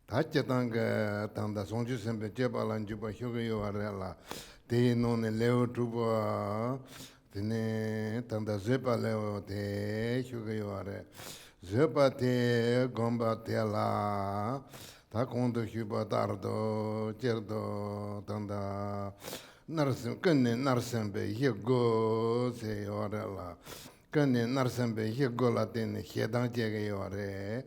Tachatanga Tanda Sonju Sempe Jebalan Juba Hugo Arella, De non Leo Truba, Tene Tanda Zepa Leo de Hugo Are, Zepa te Gomba Tela, Takondo Huba Dardo, Gerdo, Tanda Narsem, Kenne Narsembe, Hugo, say Orella, Kenne Narsembe, Hugo Latin, Hedan Jegore.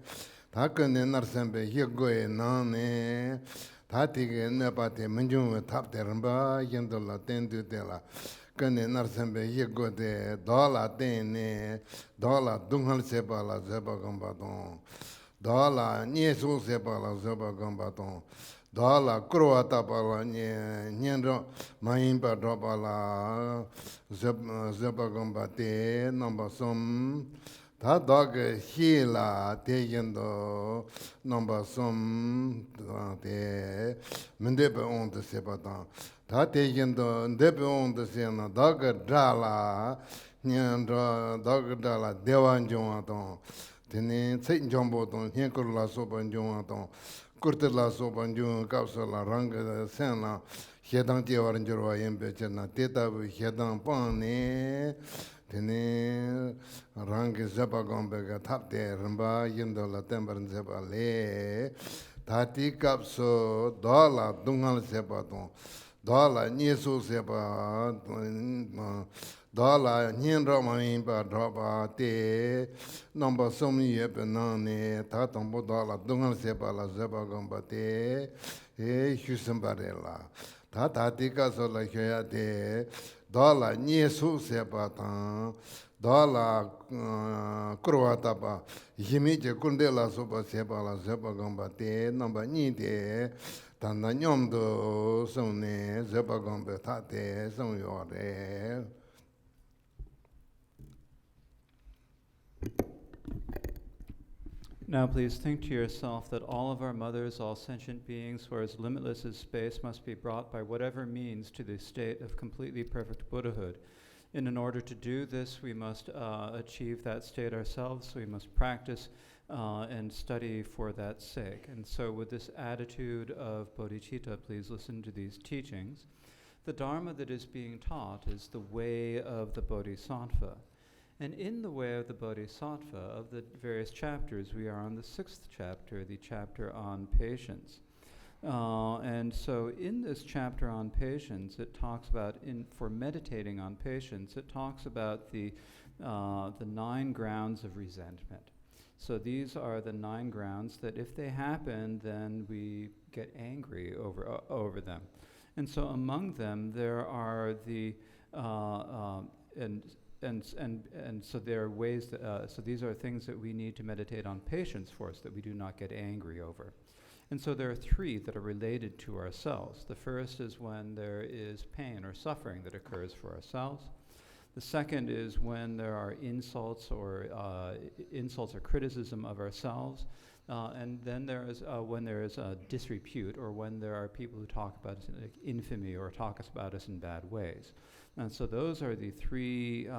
다근에 나르선배 희고에 나네 다티게 내바테 문중에 탑데른바 yendola 텐두데라 근에 나르선배 희고데 돌라 텐네 돌라 둥할 세발라 제바금바동 돌라 니수 세발라 제바금바동 돌라 크로아타발라 년로 마임바 도발라 제바금바테 넘바솜 다 dog hila teyendo number some de mendebe on the sebatan da teyendo ndebe on the sena dog drala nyandra dog drala dewanjon aton tene tsin jombo ton henkurla sobanjon aton kurtla sobanjon kapsala rang sena hedang jewaran jorwa yembe chena tetabu hedang pane Tene rangi zeba gombega tapte rimba yindola tembaran zeba le tati kapso dola dungal zeba don dola nyesu zeba dola nyendra mayimba droba te nomba somi yebe nane tatambo dola dungal zeba la zeba gomba te husimbarela tati kapso la hyoya te Dala Niesu Sepatan, Dala Croatapa, Jimite Kundela Sopa Sepala Zepagambate, number Nide, Tananyomdo, Sone, Zepagambetate, Son Yore. Now please think to yourself that all of our mothers, all sentient beings, for as limitless as space, must be brought by whatever means to the state of completely perfect Buddhahood. And in order to do this, we must achieve that state ourselves, so we must practice and study for that sake. And so with this attitude of bodhicitta, please listen to these teachings. The Dharma that is being taught is the way of the Bodhisattva. And in the way of the Bodhisattva, of the various chapters, we are on the 6th chapter, the chapter on patience. And so in this chapter on patience, it talks about, for meditating on patience, it talks about the 9 grounds of resentment. So these are the 9 grounds that if they happen, then we get angry over them. And so among them, there are and so there are ways that, so these are things that we need to meditate on patience for, so that we do not get angry over. And so there are 3 that are related to ourselves. The first is when there is pain or suffering that occurs for ourselves. The second is when there are insults or criticism of ourselves. And then there is when there is disrepute, or when there are people who talk about us in infamy or talk about us in bad ways. And so those are the 3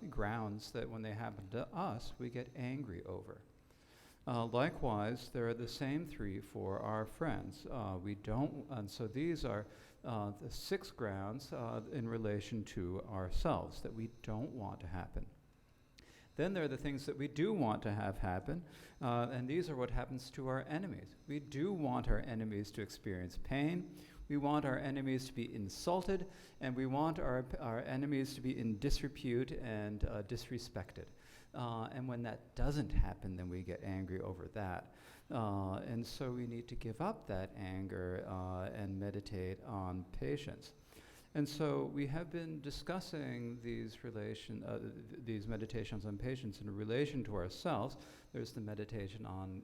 grounds that when they happen to us, we get angry over. Likewise, there are the same 3 for our friends. And so these are the 6 grounds in relation to ourselves that we don't want to happen. Then there are the things that we do want to have happen, and these are what happens to our enemies. We do want our enemies to experience pain. We want our enemies to be insulted, and we want our enemies to be in disrepute and disrespected. And when that doesn't happen, then we get angry over that. And so we need to give up that anger and meditate on patience. And so we have been discussing these meditations on patience in relation to ourselves. There's the meditation on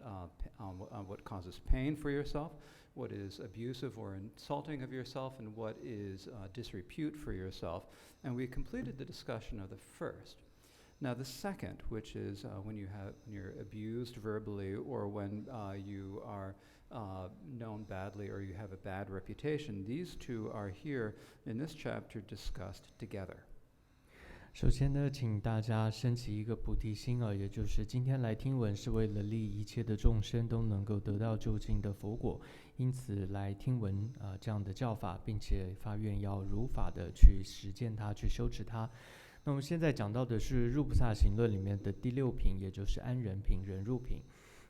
what causes pain for yourself, what is abusive or insulting of yourself, and what is disrepute for yourself. And we completed the discussion of the first. Now the second, which is when you're abused verbally, or when you are known badly, or you have a bad reputation, these 2 are here in this chapter discussed together. 首先呢，请大家升起一个菩提心也就是今天来听闻是为了利益一切的众生都能够得到究竟的佛果，因此来听闻这样的教法，并且发愿要如法的去实践它，去修持它。那我们现在讲到的是入菩萨行论里面的第6品，也就是安忍品、忍辱品。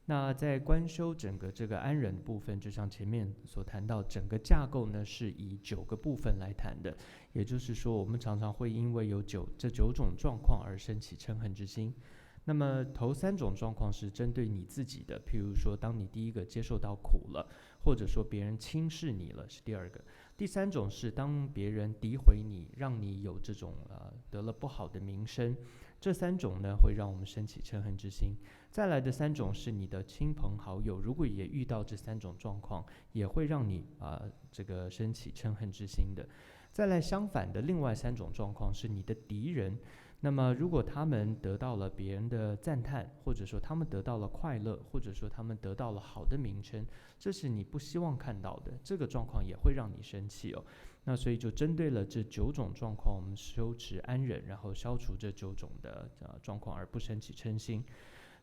那在观修整个这个安忍部分，就像前面所谈到，整个架构呢是以9个部分来谈的，也就是说，我们常常会因为有这9种状况而升起嗔恨之心。那么头3种状况是针对你自己的，譬如说，当你第一个接受到苦了，或者说别人轻视你了，是第2个。第3种是当别人诋毁你，让你有这种得了不好的名声，这3种呢会让我们升起嗔恨之心。再来的3种是你的亲朋好友，如果也遇到这3种状况，也会让你这个升起嗔恨之心的。再来相反的另外3种状况是你的敌人，那么如果他们得到了别人的赞叹，或者说他们得到了快乐，或者说他们得到了好的名称，这是你不希望看到的，这个状况也会让你生气那所以就针对了这9种状况，我们修持安忍，然后消除这9种的状况，而不升起嗔心。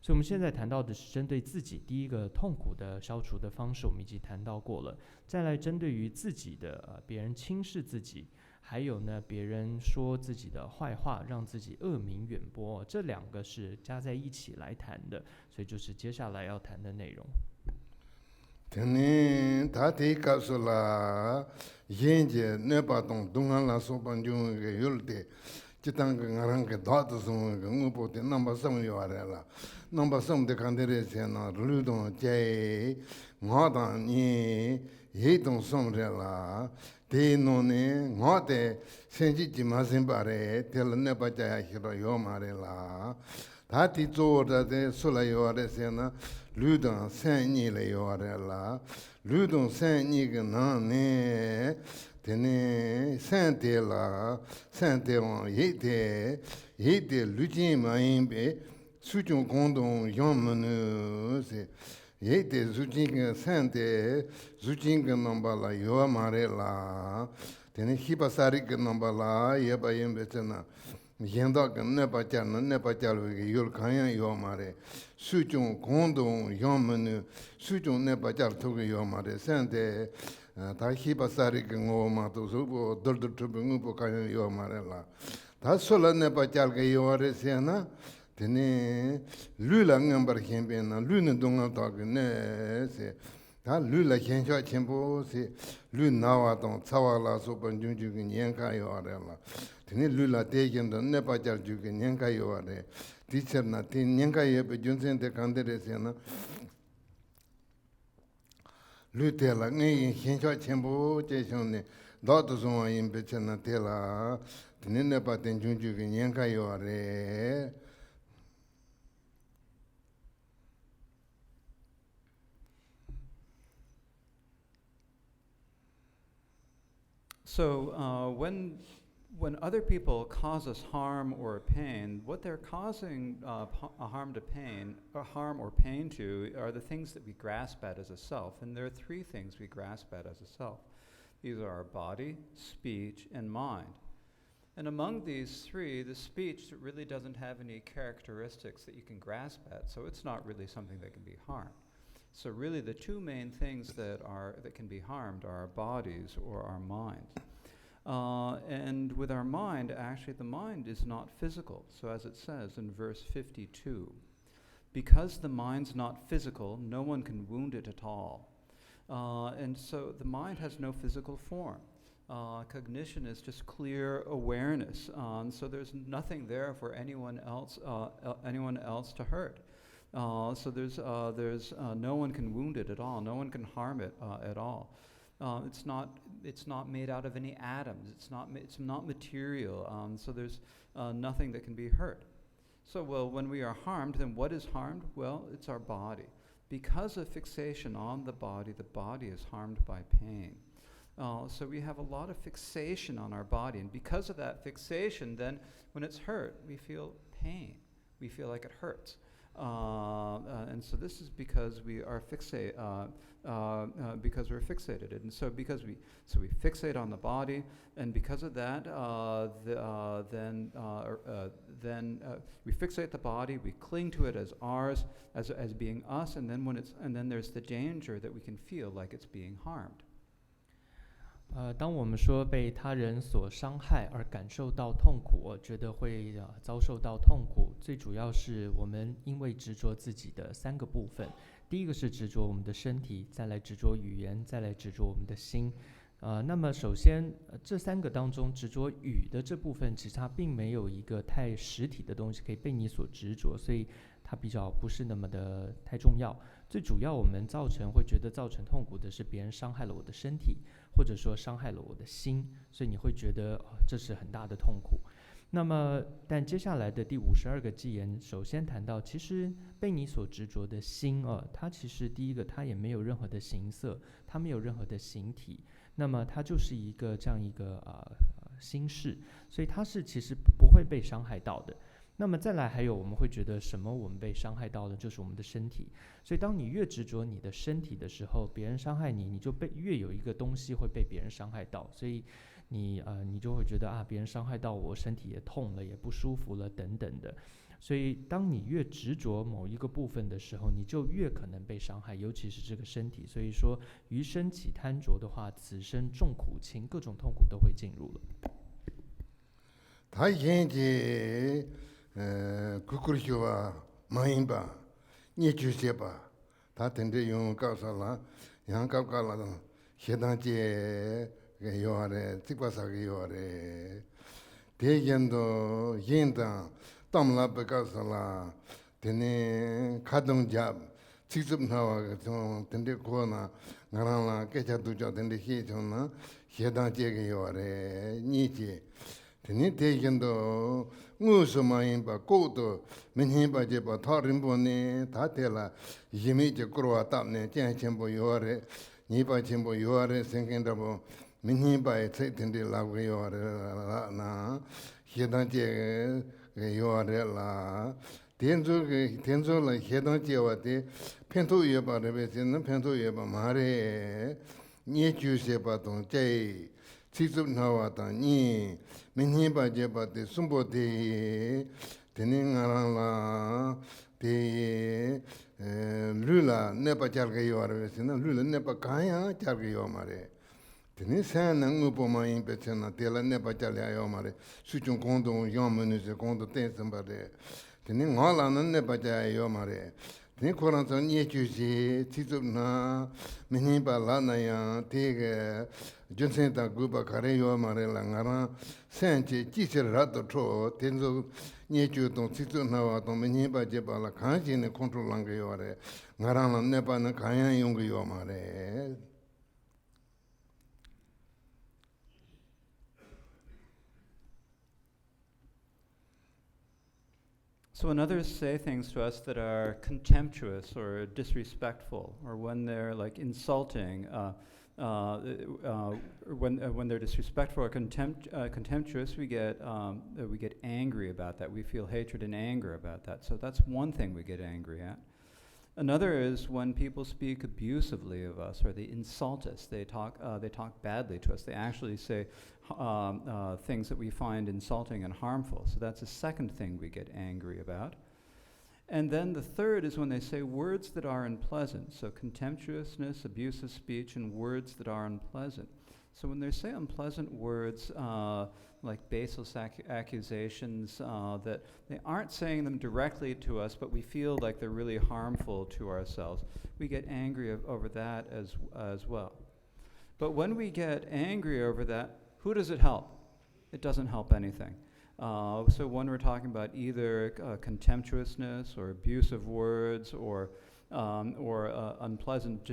所以我们现在谈到的是针对自己第一个痛苦的消除的方式，我们已经谈到过了。再来针对于自己的别人轻视自己，还有呢别人说自己的坏话，让自己恶名远播，这2个是加在一起来谈的，所以就是接下来要谈的内容。Tene tati kapsula yenje nepa tong dungan la sopan jung ge yulte chitang ge ngarang ge dot sung ge ngupo te namba sam yore la namba sam de kandere se na lu dong je nga dang ni ye dong som re la te no ne nga te senji ji ma sin bare tel nepa ja hiro yo ma re la tati zo da de sula yore se na lu dong sen ni le yore la lu dong sen ni ge na ne tene sen te la sen te wang ye te lu jin ma yin be su chung gong dong yang me nu se ye te su jin ge sen te su jin ge namba la yo ma re la tene hipa sari ge namba la ye ba yin be chena yenda ge ne ba cha lu ge yul kan yang yo ma re su chung gong dong yang me nu su chung ne ba cha tu ge yo ma re sen te 다 히바사리 그 마도 소보 돌돌 빙고 가요 요 말라 다 솔라네 바짤게 요아레세나 데네 룰랑은 버힘베나 룰는 동안 다그네 다 룰라 현셔 첨보세 룰 나와도 차와라 소번 중중이 년가요 아래라 데네 룰라 대견도 네 바짤 주게 년가요 아래 디처나 티 년가에 베준센데 간데레세나 Lutela, ngay hinsha chenpo che shone, dato sonwa yin peche na tela, tenene pa ten chunchu ki nyenka yo re. So when other people cause us harm or pain, what they're causing a harm or pain to are the things that we grasp at as a self. And there are 3 things we grasp at as a self. These are our body, speech, and mind. And among these 3, the speech really doesn't have any characteristics that you can grasp at, so it's not really something that can be harmed. So really the 2 main things that can be harmed are our bodies or our minds. And with our mind, actually the mind is not physical. So as it says in verse 52, because the mind's not physical, no one can wound it at all. And so the mind has no physical form. Cognition is just clear awareness. So there's nothing there for anyone else to hurt. So there's no one can wound it at all. No one can harm it at all. It's not made out of any atoms. It's not material. So there's nothing that can be hurt. So when we are harmed, then what is harmed? Well, it's our body. Because of fixation on the body is harmed by pain. So we have a lot of fixation on our body, and because of that fixation, then when it's hurt, we feel pain. We feel like it hurts. And so this is because we are because we're fixated, and so we fixate on the body, and because of that, then we fixate the body, we cling to it as ours, as being us, and then there's the danger that we can feel like it's being harmed. 当我们说被他人所伤害而感受到痛苦，觉得会遭受到痛苦，最主要是我们因为执着自己的3个部分。第一个是执着我们的身体，再来执着语言，再来执着我们的心。那么首先这3个当中，执着语的这部分，其实它并没有一个太实体的东西可以被你所执着，所以它比较不是那么的太重要。最主要我们会觉得造成痛苦的是别人伤害了我的身体，或者说伤害了我的心，所以你会觉得这是很大的痛苦。那么但接下来的第52个偈言首先谈到，其实被你所执着的心它其实第一个它也没有任何的形色，它没有任何的形体，那么它就是一个这样一个心事，所以它是其实不会被伤害到的。那么再来还有我们会觉得什么我们被伤害到的，就是我们的身体。所以当你越执着你的身体的时候，别人伤害你，你就越有一个东西会被别人伤害到，所以你就会觉得别人伤害到我，身体也痛了，也不舒服了等等的。所以当你越执着某一个部分的时候，你就越可能被伤害，尤其是这个身体。所以说余生起贪着的话，此生众苦情，各种痛苦都会进入了。他现在kukurishwa maimba nyechuseba ta tende yung kausala yang kaukala shedanche yoare tikpasa yoare te yendo yenda tamla kausala tene kadong jab tiksup nawa tende kona ngarala kecha duja tende hechona shedanche yoare nyeche tene te yendo Musamaimba, Koto, Minhimba Jeba, Tarimbone, Tatela, Jimmy Kurwa Tapne, Chimbo Yore, Nipa Chimbo Yore, Sinkendabo, Minhimba, Titindi Lago Yore, Na, Hidanche Yore La, Tenzo La Hidanche Wate, Pento Yeba, Pento Yeba Mare, Niechu Sepaton, Jay. Tisup Nawata Ni Minhiba Jeba de Sumbo de Teningarala de Lula Nepa Chargayore, Lula Nepa Kaya Chargayomare. Tenisan Nupoma in Pechana, Tela Nepa Chargayomare, Suchun Kondo, Yomunus, Kondo Tensambade, Teningala Nepa Chargayomare. Koransan Yechusi, Tituna, Minhiba Lanaya, Tige, Junsenta Guba Kareyo Marela Ngara, Sanche, Teacher Rato Tro, Tenzo, Yechu, Tituna, Minhiba Jebala, Kanji, and Control Langayore, Narana Nepa, and Kaya Yongayomare. So when others say things to us that are contemptuous or disrespectful, or when they're like insulting, when they're disrespectful or contemptuous, we get angry about that. We feel hatred and anger about that. So that's one thing we get angry at. Another is when people speak abusively of us, or they insult us. They talk badly to us. They actually say things that we find insulting and harmful. So that's a second thing we get angry about. And then the third is when they say words that are unpleasant. So contemptuousness, abusive speech, and words that are unpleasant. So when they say unpleasant words, like baseless accusations, that they aren't saying them directly to us, but we feel like they're really harmful to ourselves, we get angry over that as well. But when we get angry over that, who does it help? It doesn't help anything. So when we're talking about either contemptuousness or abusive words or unpleasant,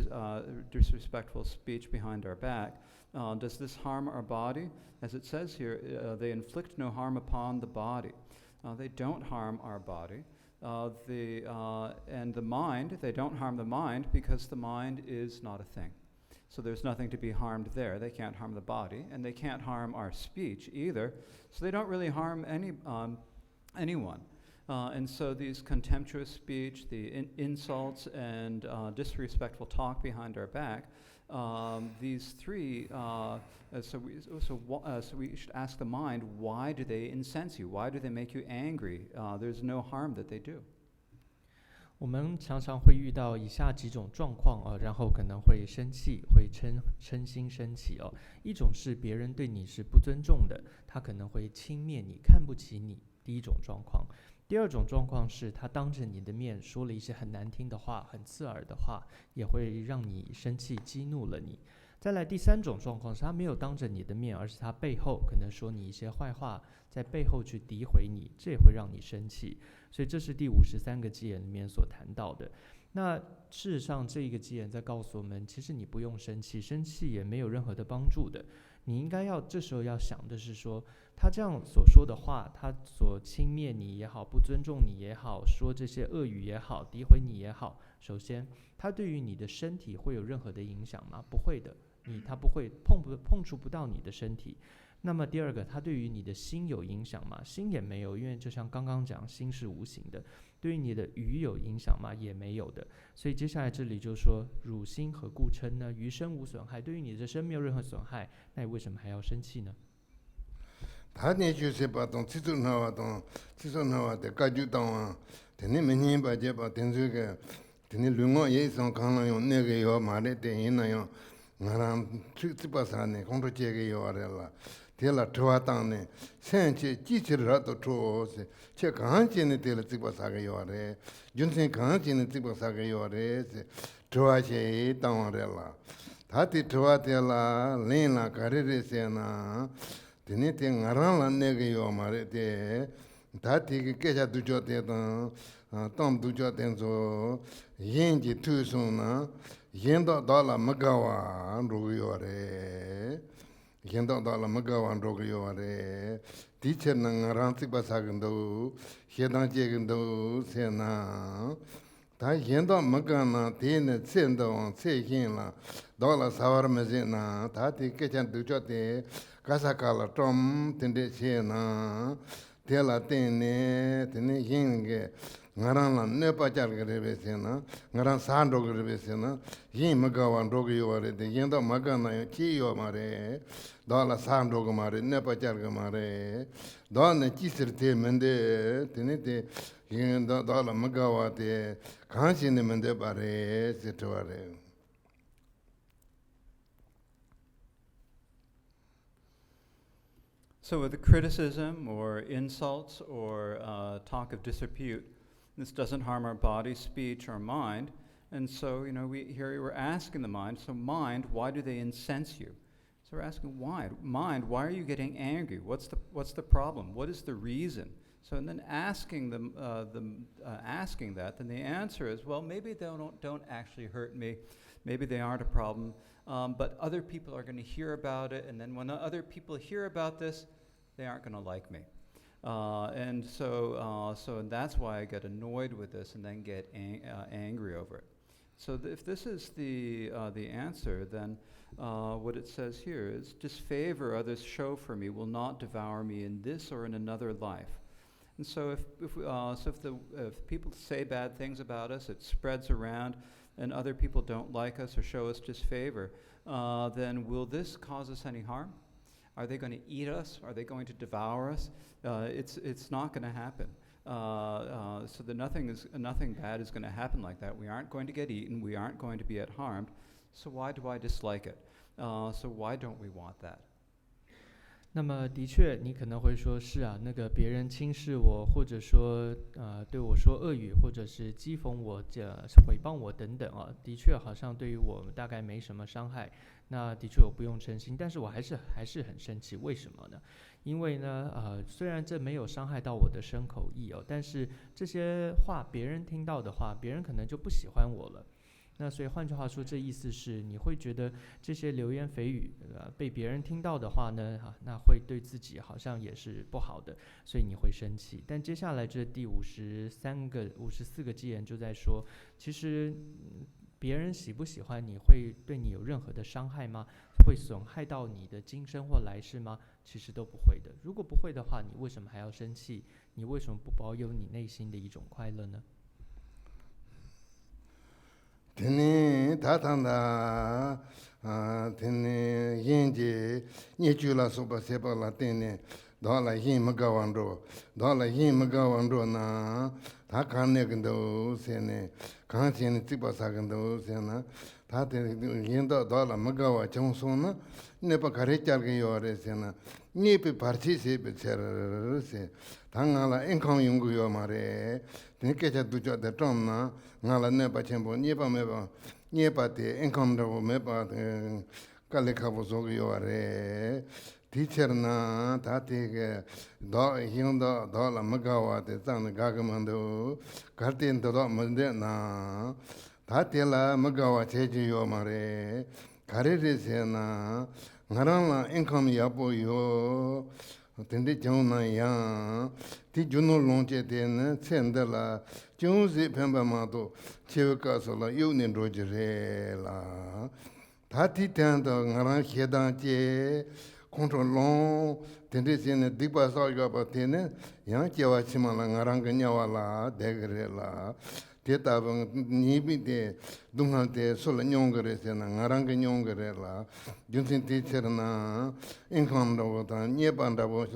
disrespectful speech behind our back, does this harm our body? As it says here, they inflict no harm upon the body. They don't harm our body. And the mind, they don't harm the mind because the mind is not a thing. So there's nothing to be harmed there. They can't harm the body, and they can't harm our speech either. So they don't really harm anyone. And so these contemptuous speech, the insults, and disrespectful talk behind our back, these three, so we should ask the mind, why do they incense you? Why do they make you angry? There's no harm that they do. 我们常常会遇到以下几种状况然后可能会生气，会嗔心生起一种是别人对你是不尊重的，他可能会轻蔑你，看不起你，第一种状况。第二种状况是他当着你的面说了一些很难听的话，很刺耳的话，也会让你生气，激怒了你。再来第三种状况是他没有当着你的面，而是他背后可能说你一些坏话，在背后去诋毁你，这也会让你生气。所以这是第53个偈言里面所谈到的。那事实上这一个偈言在告诉我们，其实你不用生气，生气也没有任何的帮助的。你应该要这时候要想的是说，他这样所说的话，他所轻蔑你也好，不尊重你也好，说这些恶语也好，诋毁你也好，首先他对于你的身体会有任何的影响吗？不会的，他不会碰触不到你的身体。那么第二个，他对于你的心有影响吗？心也没有，因为就像刚刚讲，心是无形的。对于你的语有影响吗？也没有的。所以接下来这里就说，汝心何故嗔呢？于身无损害，对于你的身没有任何损害，那你为什么还要生气呢？他呢就是把东七种那的感觉到啊，等你明年把这把等这个，等你另外一种可能用那个要买的电影那样，我让这把啥呢？工作这个要的了。thế là trova tang ne sen che chi chi ra to tro se che kan che ne te la tsikpa sa ga yo re jun sen kan che ne tsikpa sa ga yo re se trova che tang re la ta ti trova te la len la ka re se na te ne te ngaran la ne ga yo ma re te ta ti ke cha du cho te ta tam du cho ten so yin ji tu so na yin da la ma ga wa ro yo re Yendo da la magawan rogo yo re teacher na ngaran tikba sagando hedan jegando sena ta yendo magana tene sendo on se yin la da la sawar mezena ta ti kechan du cho te kasakala tom tende sena te la tene yin ge ngaran la ne pa char ge re sena ngaran san rogo re sena yin magawan rogo yo re de yendo magana chi yo mare da la san rogo mare ne pa char ge mare da ne chi sir te mende tene te yin da la magawa te kan sin ne mende bare se to are. So with the criticism or insults or talk of disrepute, this doesn't harm our body, speech, or mind. And so, we're asking the mind, so mind, why do they incense you? So we're asking, why? Mind, why are you getting angry? What's the problem? What is the reason? So and then asking asking that, then the answer is, well, maybe they don't actually hurt me. Maybe they aren't a problem. But other people are going to hear about it, and then when other people hear about this, they aren't going to like me. And that's why I get annoyed with this and then get angry over it. So if this is the answer, then what it says here is, disfavor others show for me will not devour me in this or in another life. And so if people say bad things about us, it spreads around, and other people don't like us or show us disfavor, then will this cause us any harm? Are they going to eat us? Are they going to devour us? It's not going to happen. So nothing bad is going to happen like that. We aren't going to get eaten. We aren't going to be harmed. So why do I dislike it? So why don't we want that? 那么的确，你可能会说，是啊，那个别人轻视我，或者说对我说恶语，或者是讥讽我、诽谤我等等啊，的确好像对于我大概没什么伤害。那的确我不用嗔心，但是我还是很生气。为什么呢？因为呢，虽然这没有伤害到我的身口意但是这些话别人听到的话，别人可能就不喜欢我了。那所以换句话说，这意思是你会觉得这些流言蜚语被别人听到的话呢，那会对自己好像也是不好的，所以你会生气。但接下来这第54个偈言就在说，其实别人喜不喜欢你，会对你有任何的伤害吗？会损害到你的今生或来世吗？其实都不会的。如果不会的话，你为什么还要生气？你为什么不保有你内心的一种快乐呢？tene tatanda tene yenje nyechula soba sepa la tene dala yin magawandro na ta kanne gndo sene kan sene tipa sa gndo sene ta te yenda dala magawa chongso na nepa kare chal ge yore sene nepe parchi se be cher se tangala enkang yung yo mare tene kecha duja de tom na ngala nepa chenpo nepa meba nepa te enkang do meba kale kabo so yo are teacher na ta te ge do yenda dala magawa te zang ga ga mando karten do mande na ta te la magawa che ji yo mare kare re se na ngarang la enkang ya bo yo tende jong na ya ti juno long che de ne chen de la jong zi pen ba ma do che ka so la yu ne ro je re la ta ti tan do ngarang he dan che control long tende se ne di ba sa ga ba te ne ya che wa chi ma la ngarang ga nya wa la de gre la te ta bang ni bi de dung han te so la nyong gre se na ngarang ga nyong gre la jun sin ti cher na income do ta nye ban da bo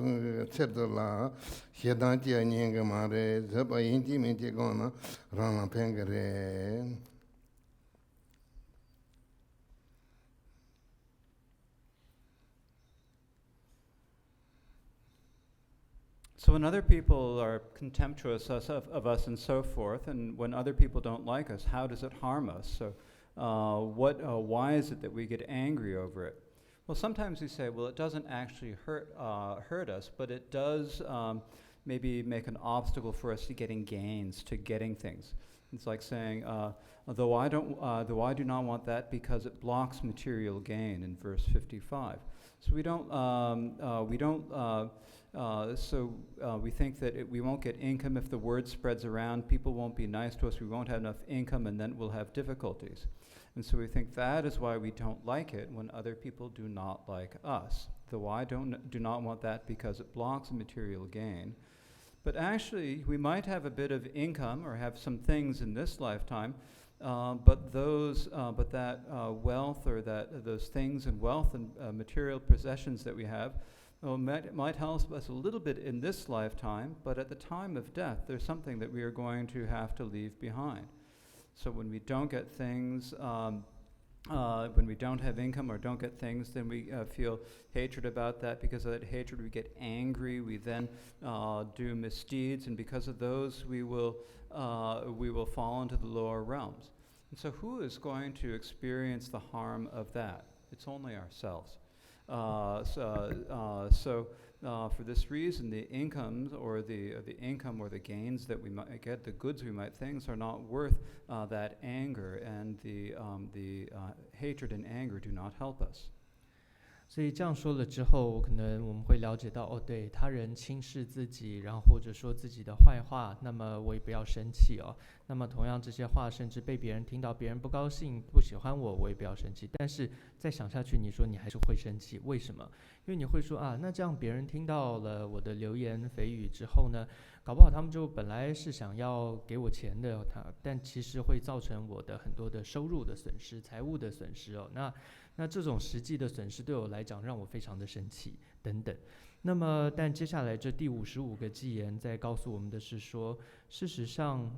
cher do la he dan che nyeng ga ma re za ba yin ji men che go na ran la pen gre. So when other people are contemptuous of us and so forth, and when other people don't like us, how does it harm us? So why is it that we get angry over it? Well, sometimes we say, well, it doesn't actually hurt us, but it does maybe make an obstacle for us to getting gains, to getting things. It's like saying, though I do not want that because it blocks material gain in verse 55. So we think that we won't get income if the word spreads around. People won't be nice to us. We won't have enough income, and then we'll have difficulties. And so we think that is why we don't like it when other people do not like us. Though I do not want that because it blocks material gain. But actually, we might have a bit of income or have some things in this lifetime, but that wealth or those things and wealth and material possessions that we have might help us a little bit in this lifetime, but at the time of death, there's something that we are going to have to leave behind. So when we don't get things, when we don't have income or don't get things, then we feel hatred about that. Because of that hatred, we get angry. We then do misdeeds, and because of those, we will fall into the lower realms. And so, who is going to experience the harm of that? It's only ourselves. For this reason, the incomes or the income or the gains that we might get, the goods we might things, are not worth that anger, and the hatred and anger do not help us. 所以这样说了之后，可能我们会了解到，对，他人轻视自己，然后或者说自己的坏话，那么我也不要生气哦。那么同样这些话，甚至被别人听到，别人不高兴、不喜欢我，我也不要生气。但是再想下去，你说你还是会生气，为什么？因为你会说那这样别人听到了我的流言蜚语之后呢，搞不好他们就本来是想要给我钱的，但其实会造成我的很多的收入的损失、财务的损失哦。那这种实际的损失对我来讲，让我非常的生气等等。那么，但接下来这第55个偈言在告诉我们的是说，事实上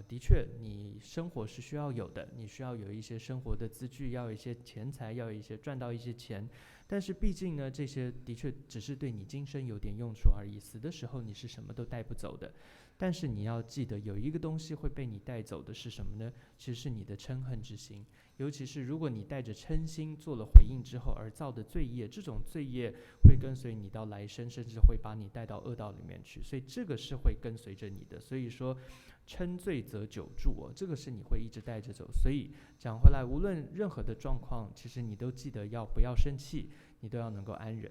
的确，你生活是需要有的，你需要有一些生活的资具，要有一些钱财，要有一些赚到一些钱。但是毕竟呢，这些的确只是对你今生有点用处而已，死的时候你是什么都带不走的。但是你要记得，有一个东西会被你带走的是什么呢？其实是你的嗔恨之心。尤其是如果你带着嗔心做了回应之后而造的罪业，这种罪业会跟随你到来生，甚至会把你带到恶道里面去，所以这个是会跟随着你的。所以说嗔罪则久住这个是你会一直带着走。所以讲回来，无论任何的状况，其实你都记得不要生气，你都要能够安忍。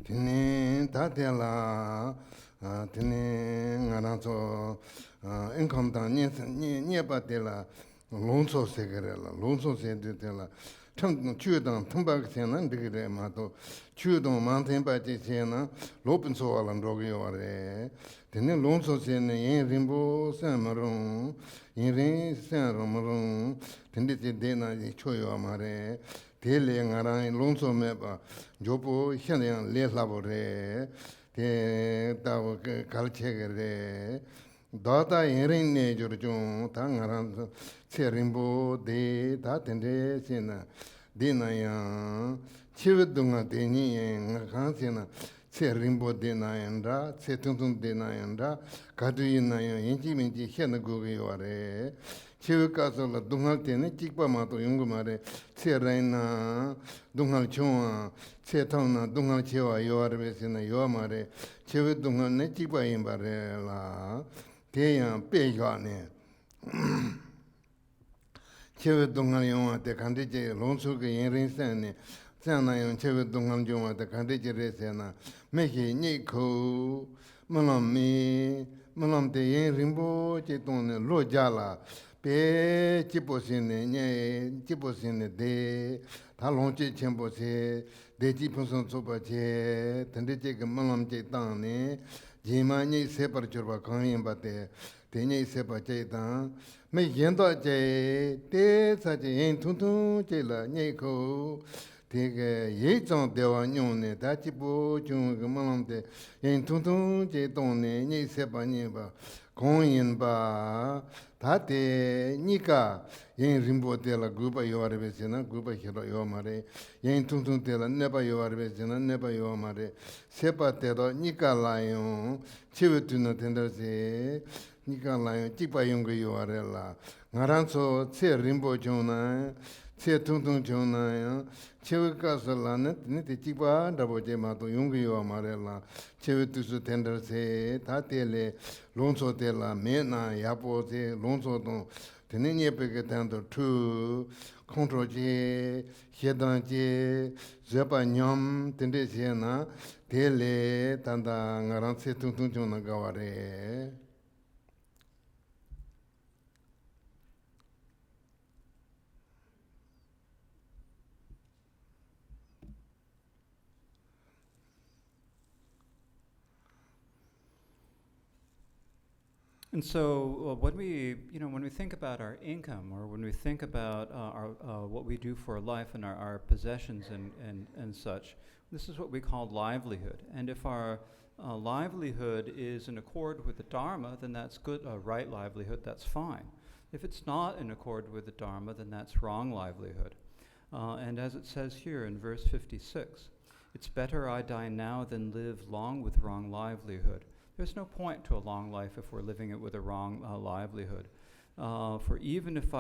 Tene tatela tene ngana so income ta nye pa de la lonso segerela, lonso sedela, chudang, tumbak sena, digre mato, chudong mountain baji sena, lopin so alan rogiore, tene lonso sena, yen rimbo sen marong, yen rin sen romarong, tende te dena choyo amare, tele ngarang lonso meba, jopo hianyang le labore, te tawo kalchegere, dāda yīrīng nē jor jōng, tā ngā rāng tsē rīmbō dē, tā tēndē sē na, dē na yāng, chē wē dōngā dē nī yāng, ngā kāng sē na, tsē rīmbō dē na yāng rā, tsē tōng tōng dē na yāng rā, kā tū yī na yāng, yīng jī mīng jī xē na gō gā yō rē, chē wē kā sō la dōngā tē nē jīk pā mā tō yōng gō mā rē, tsē rāi na, dōngā chōng wā, tsē tāng na, dōngā chē wā yō rē bē sē na yō mā rē, chē wē dōngā nē jīk pā yīng bā rē lā, 대양 빼가네 체외 동안 영화때 간디제 론수게 인생네 장나용 체외 동안 영화때 간디제 레세나 메히 니코 몰람미 몰람데 옌림보 제동네 로자라 베 지보신네 네 지보신네 데 다롱제 쳔보세 대지 분선 소바제 던데제 그 몰람제 땅네 지만이 세버 저바 강연 바데 대니 세버 제다 매 연도 제 대사제 인 퉁퉁 제라 니코 되게 예정 대화 용네 다지부 중 그만데 인 퉁퉁 제 동네 니 세바니 바 공연 바 다데 니까 yin rinpo tela gupa yuwa sena, gupa hiro yuwa mare, yin tung tung tela nepa yuwa sena, nepa yuwa mare, sepa tela nika layon, chewe tuna tenda se, nika layon, jikpa yunga yuwa la, ngaran so, tse rinpo chona, tse tung tung chona, chewe kasa la, nite jikpa dabo je mato yunga yuwa mare la, chewe tusu tenda se, ta tele, lonso tela, me na yapo se, lonso tong, tene nyepeke tando tu, kontro je, hedan je, zepa nyam, tende se na, tele tanda ngaran se tung tung chung na gaware. And so when we think about our income, or when we think about what we do for life and our possessions and such, this is what we call livelihood. And if our livelihood is in accord with the Dharma, then that's good, right livelihood, that's fine. If it's not in accord with the Dharma, then that's wrong livelihood. And as it says here in verse 56, it's better I die now than live long with wrong livelihood. There's no point to a long life if we're living it with a wrong livelihood. For even if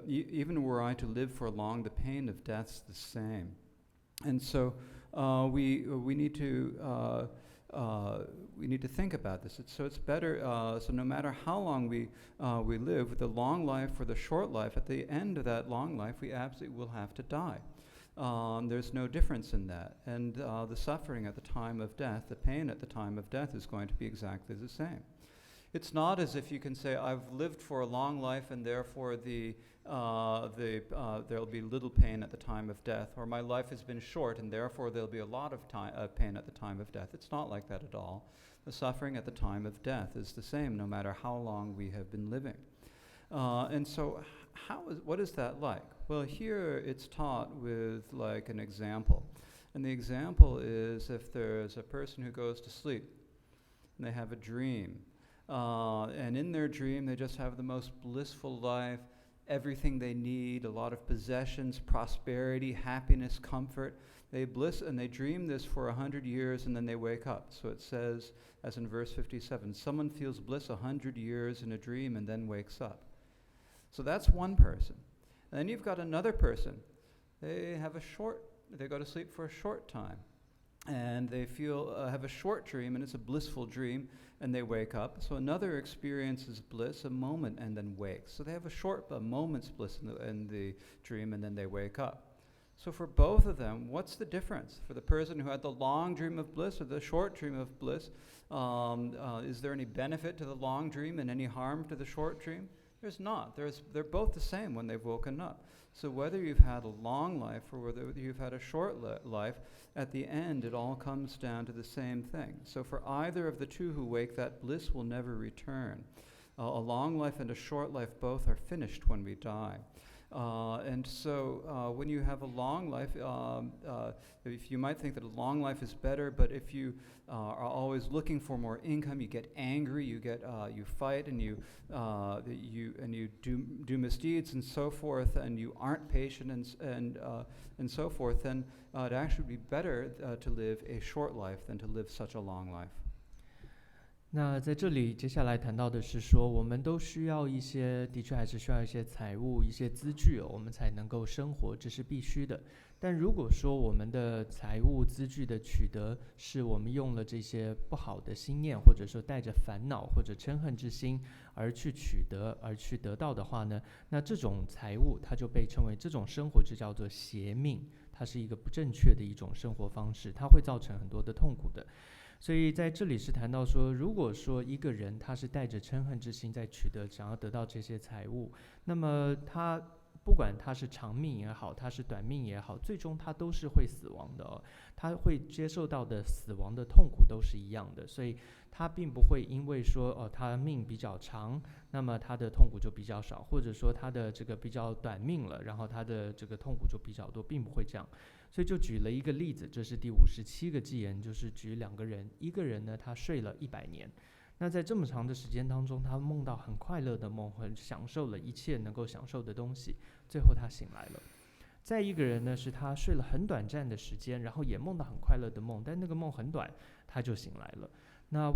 even were I to live for long, the pain of death's the same. And so we need to think about this. It's better. So no matter how long we live, with the long life or the short life, at the end of that long life, we absolutely will have to die. There's no difference in that. And the suffering at the time of death, the pain at the time of death is going to be exactly the same. It's not as if you can say, I've lived for a long life and therefore there'll be little pain at the time of death, or my life has been short and therefore there'll be a lot of pain at the time of death. It's not like that at all. The suffering at the time of death is the same no matter how long we have been living. And so what is that like? Well, here it's taught with like an example. And the example is if there's a person who goes to sleep and they have a dream. And in their dream, they just have the most blissful life, everything they need, a lot of possessions, prosperity, happiness, comfort. They dream this for 100 years and then they wake up. So it says, as in verse 57, someone feels bliss 100 years in a dream and then wakes up. So that's one person. And then you've got another person. They go to sleep for a short time. And they have a short dream, and it's a blissful dream, and they wake up. So another experiences bliss, a moment, and then wakes. So they have a moment's bliss in the dream, and then they wake up. So for both of them, what's the difference? For the person who had the long dream of bliss or the short dream of bliss, is there any benefit to the long dream and any harm to the short dream? There's not. They're both the same when they've woken up. So whether you've had a long life or whether you've had a short life, at the end it all comes down to the same thing. So for either of the two who wake, that bliss will never return. A long life and a short life both are finished when we die. And so when you have a long life, if you might think that a long life is better, but if you are always looking for more income, you get angry, you fight, and you do misdeeds and so forth, and you aren't patient and so forth, then it actually would be better to live a short life than to live such a long life. 那在这里，接下来谈到的是说，我们都需要一些，的确还是需要一些财物、一些资具，我们才能够生活，这是必须的。但如果说我们的财物资具的取得，是我们用了这些不好的心念，或者说带着烦恼或者嗔恨之心而去取得、而去得到的话呢，那这种财物它就被称为这种生活就叫做邪命，它是一个不正确的一种生活方式，它会造成很多的痛苦的。所以在这里是谈到说，如果说一个人他是带着嗔恨之心在取得，想要得到这些财物，那么他不管他是长命也好，他是短命也好，最终他都是会死亡的哦。他会接受到的死亡的痛苦都是一样的，所以他并不会因为说他命比较长，那么他的痛苦就比较少，或者说他的这个比较短命了，然后他的这个痛苦就比较多，并不会这样。所以就举了一个例子，这是第57个偈言，就是举两个人，一个人呢他睡了100年，那在这么长的时间当中，他梦到很快乐的梦，很享受了一切能够享受的东西，最后他醒来了。再一个人呢，是他睡了很短暂的时间，然后也梦到很快乐的梦，但那个梦很短，他就醒来了。那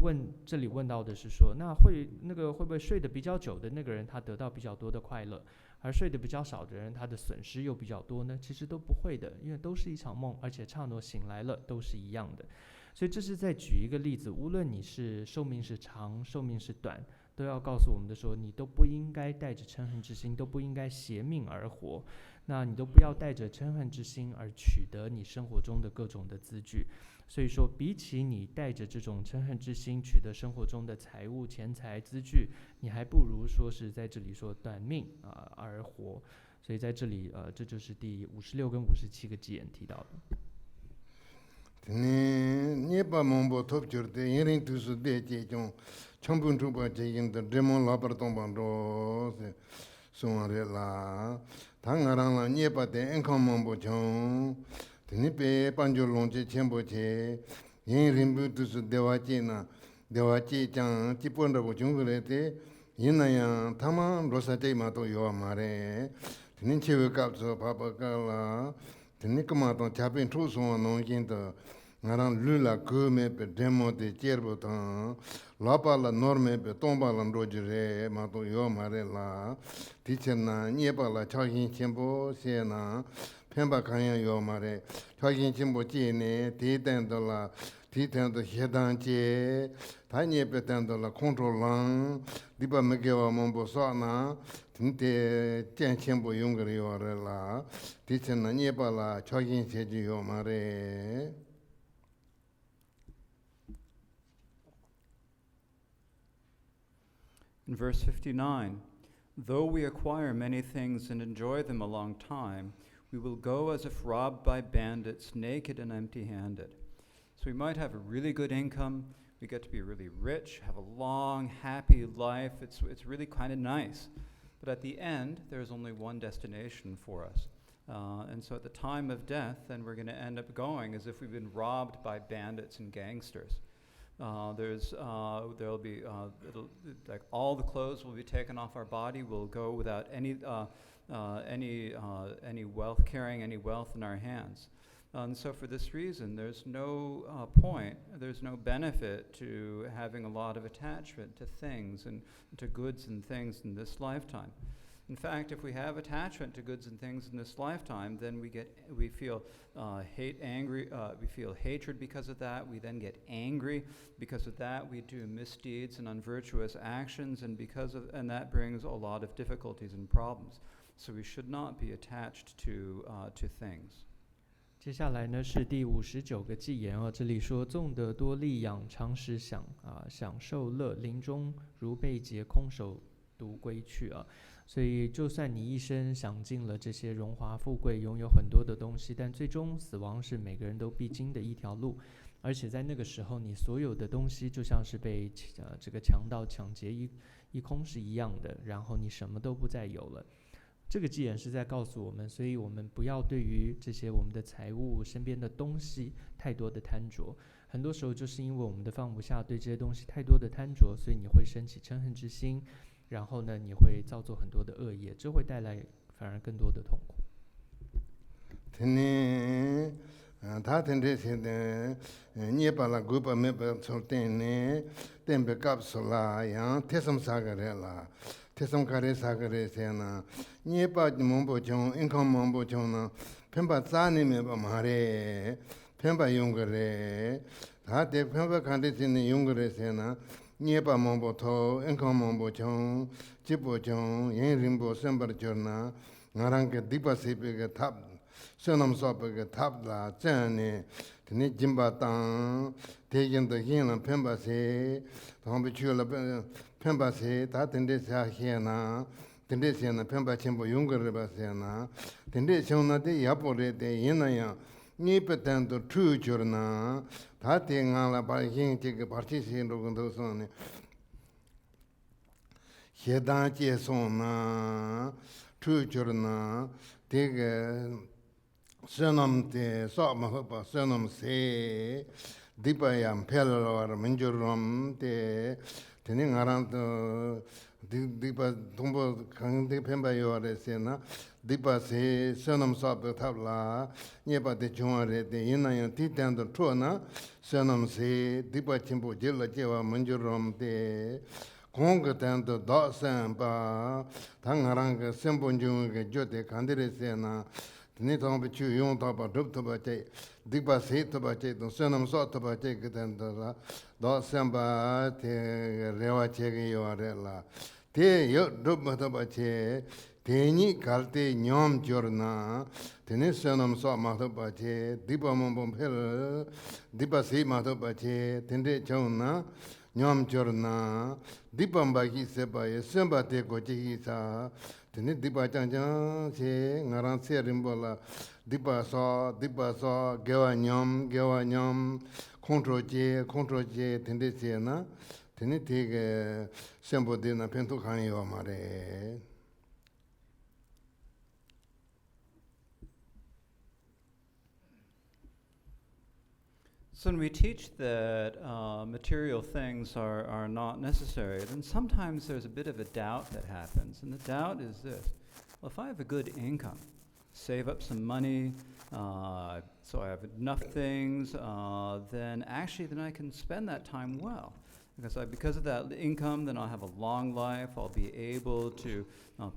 这里问到的是说，会不会睡得比较久的那个人，他得到比较多的快乐，而睡得比较少的人，他的损失又比较多呢？其实都不会的，因为都是一场梦，而且刹那醒来了都是一样的。所以这是在举一个例子，无论你是寿命是长，寿命是短，都要告诉我们的说，你都不应该带着嗔恨之心，都不应该携命而活。那你都不要带着嗔恨之心而取得你生活中的各种的资具。所以说，比起你带着这种嗔恨之心取得生活中的财物、钱财、资具，你还不如说是在这里说短命而活。所以在这里这就是第56跟57个偈言提到的。Nipa Mombo Top Churte, Yering to Sude Chong, Champun Trupa Ching, the Demon Laperton Bando, Sumarella, Tangaranga, Nipa, the Encom Mombo Chong, the Nipe Panjo Lonche Chemboche, Yering to Devachina, Devachi Chang, Tipunda Chungulete, Yinaya, Tama, Rosate Mato Yoamare, the Ninche Capso, Papa Gala. Nikamaton Chapin Truson non Ginta, Naran Lula Kume, Demo de Cherbotan, Lapa la Norme, Tomba Landrogere, Mato Yomarella, Tichena, Niepa la Chagin Chimbo, Siena, Pemba Kanya Yomare, Chagin Chimbo Chine, Titan the Hedanche, Tanya Petan la Controlan, Dipa Megawa Mombo Sana. Tinte Chimbo Younger Yorella, Tichena Niebala, Chagin Seji Yomare. In verse 59, though we acquire many things and enjoy them a long time, we will go as if robbed by bandits, naked and empty-handed. So we might have a really good income, we get to be really rich, have a long, happy life, it's really kind of nice. But at the end, there's only one destination for us. And so at the time of death, then we're going to end up going as if we've been robbed by bandits and gangsters. There'll be, like all the clothes will be taken off our body. We'll go without any wealth, carrying any wealth in our hands. And so for this reason, there's no point, there's no benefit to having a lot of attachment to things and to goods and things in this lifetime. In fact, if we have attachment to goods and things in this lifetime, then we feel we feel hatred because of that. We then get angry because of that. We do misdeeds and unvirtuous actions, and that brings a lot of difficulties and problems. So we should not be attached to things. 接下来呢是第59个偈言这里说纵得多利养，常时享受乐，临终如被劫空手独归去啊。所以就算你一生享尽了这些荣华富贵，拥有很多的东西，但最终死亡是每个人都必经的一条路。而且在那个时候，你所有的东西就像是被这个强盗抢劫一空是一样的，然后你什么都不再有了。这个既然是在告诉我们，所以我们不要对于这些我们的财物、身边的东西太多的贪着。很多时候就是因为我们的放不下，对这些东西太多的贪着，所以你会升起嗔恨之心，然后呢，你会造作很多的恶业，这会带来反而更多的痛苦。다 텐데 세데 니에발라 고바 메바 솔테네 템베 갑솔라 양 테섬 사가레라 테섬 가레 사가레 세나 니에바 몽보종 인컴 몽보종나 펜바 자니메 바마레 펜바 용거레 다데 펜바 칸데시네 용거레 세나 니에바 몽보토 인컴 몽보종 지보종 옌림보 셈바르조나 나랑게 디바세베게 탑 Sönam Sopaga Tabla, Jani, Tini Jimbatan, taking the Hina Pembasi, Tombichula Pembasi, Tatindesa Hiena, Tindesiana Pemba Chimbo Younger Rebasiana, Tindesiana de Yapore de Yenaya, Nipetando True Jurna, Tatingala by King take a partition of those. Hedanchi Sona, True Jurna, take a Sönam te Sopmahopa, Sönam se, Dipayam Pelor, Minjurum te, Teningarant, Dipa Tumbo Kandi Pembayore Sena, Dipa se, Sönam Sop Tabla, Nieba de Juare, de Inayan Titan the Trona, Sönam se, Dipa Chimbo Jilla Jeva Minjurum te, Kongatan the Dosamba, Tangaranga, Sembunjung, Jote Candide Sena. Nitom Chu Yon Taba Duptabate, Dipa Setabate, Sonam Sotabate, Gandala, Dosamba, Reva Chegi Yorella, Te Yot Dupmatabate, Teni Kalte Nyom Jorna, Tenisonam Somatabate, Dipa Mompel, Dipa Se Matabate, Tende Chona, Nyom Jorna, Dipambaki Sebae, Sembate Kochisa. Tene dipa chang che ngarang se rimbola dipa so gewa nyam kontro che tende se na tene te sembo de na pento kan yo mare. So when we teach that material things are not necessary, then sometimes there's a bit of a doubt that happens. And the doubt is this: well, if I have a good income, save up some money, so I have enough things, then I can spend that time well. Because of that income, then I'll have a long life. I'll be able to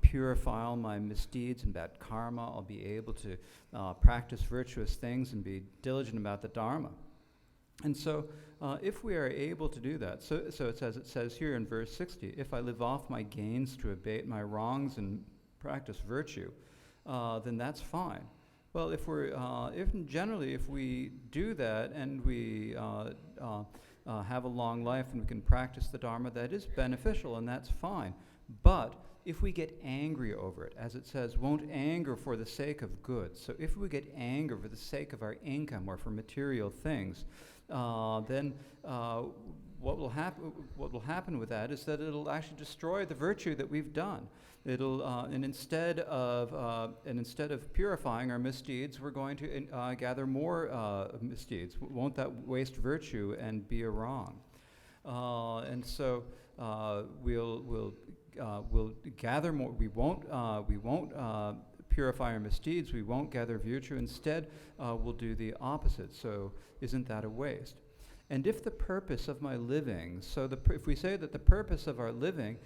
purify all my misdeeds and bad karma. I'll be able to practice virtuous things and be diligent about the Dharma. And so if we are able to do that, so it says here in verse 60, if I live off my gains to abate my wrongs and practice virtue, then that's fine. Well, if we do that and we have a long life and we can practice the Dharma, that is beneficial and that's fine. But if we get angry over it, as it says, won't anger for the sake of good. So if we get anger for the sake of our income or for material things, then what will happen with that is that it'll actually destroy the virtue that we've done. It'll and instead of purifying our misdeeds, we're going to gather more misdeeds. Won't that waste virtue and be a wrong? And so we'll gather more. We won't purify our misdeeds. We won't gather virtue. Instead, we'll do the opposite. So isn't that a waste? And if the purpose of my living, if we say that the purpose of our living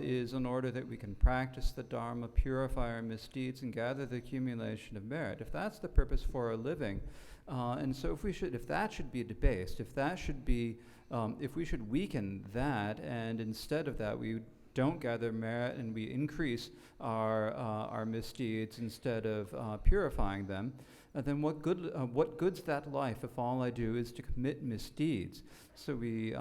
is in order that we can practice the Dharma, purify our misdeeds, and gather the accumulation of merit, if that's the purpose for our living, and so if that should be debased, if we should weaken that, and instead of that we don't gather merit and we increase our misdeeds instead of purifying them, then what good's that life if all I do is to commit misdeeds? So we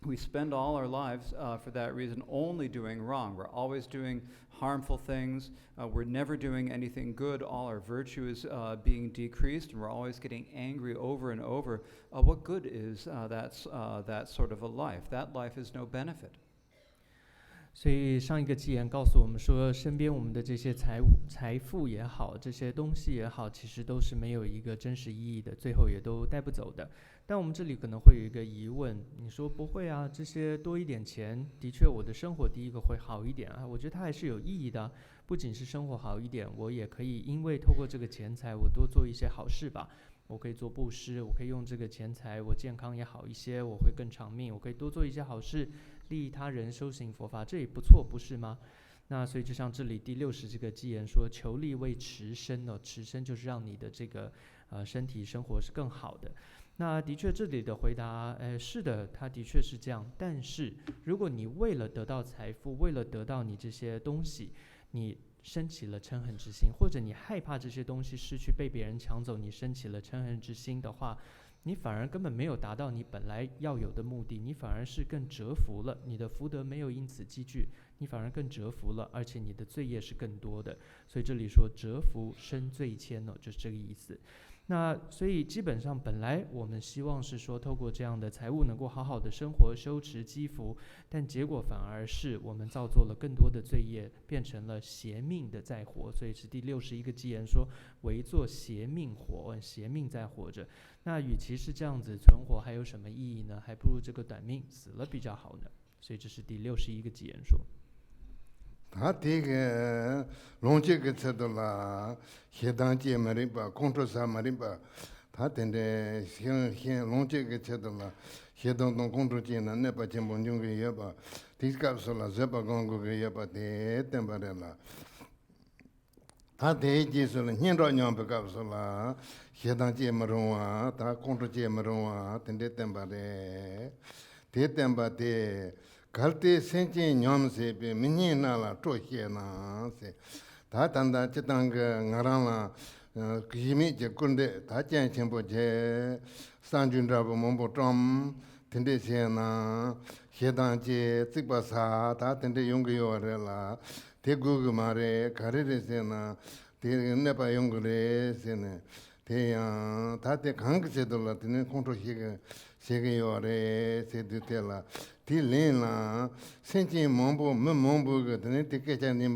we spend all our lives for that reason only doing wrong. We're always doing harmful things. We're never doing anything good. All our virtue is being decreased, and we're always getting angry over and over. What good is that sort of a life? That life is no benefit. 所以上一个偈言告诉我们说，身边我们的这些财富也好，这些东西也好，其实都是没有一个真实意义的，最后也都带不走的。但我们这里可能会有一个疑问，你说不会啊，这些多一点钱，的确我的生活第一个会好一点啊，我觉得它还是有意义的，不仅是生活好一点，我也可以因为透过这个钱财，我多做一些好事吧。我可以做布施，我可以用这个钱财，我健康也好一些，我会更长命，我可以多做一些好事，利益他人，修行佛法，这也不错，不是吗？那所以就像这里第60这个偈言说，求利为持身哦，持身就是让你的这个身体生活是更好的。那的确这里的回答，是的，它的确是这样。但是如果你为了得到财富，为了得到你这些东西，你升起了嗔恨之心，或者你害怕这些东西失去被别人抢走，你升起了嗔恨之心的话，你反而根本没有达到你本来要有的目的，你反而是更折服了，你的福德没有因此积聚，你反而更折服了，而且你的罪业是更多的。所以这里说折服生罪愆哦，就是这个意思。那所以基本上本来我们希望是说透过这样的财物能够好好的生活修持积福，但结果反而是我们造作了更多的罪业，变成了邪命的在活。所以是第61个偈言说，为作邪命活，邪命在活着。那与其是这样子存活，还有什么意义呢？还不如这个短命死了比较好呢。所以这是第61个偈言说。다 되게 롱제게 쳐들라 해당제 말이바 컨트롤사 말이바 다 된데 현 롱제게 쳐들라 해당동 컨트롤제는 내가 전부 중에 여봐 디스캅솔라 제바 공고게 여봐 대템바래라 다 대지솔은 현로년 버갑솔라 해당제 말로와 다 컨트롤제 말로와 된데 템바래 대템바대 갈때 생체 냠세베 미니나라 쪼히나 다 단다 지당가 나라나 기미 제군데 다 짠첨보제 산준자부 몸보 좀 텐데세나 해당제 찍바사 다 텐데 용거요래라 대구그 말에 가르레세나 대내바 용거래세네 대야 다때 강그제들라 되는 컨트롤히가 세계요래 세드텔라 딜레나 생진 몸보 몸보가 되는 티켓자님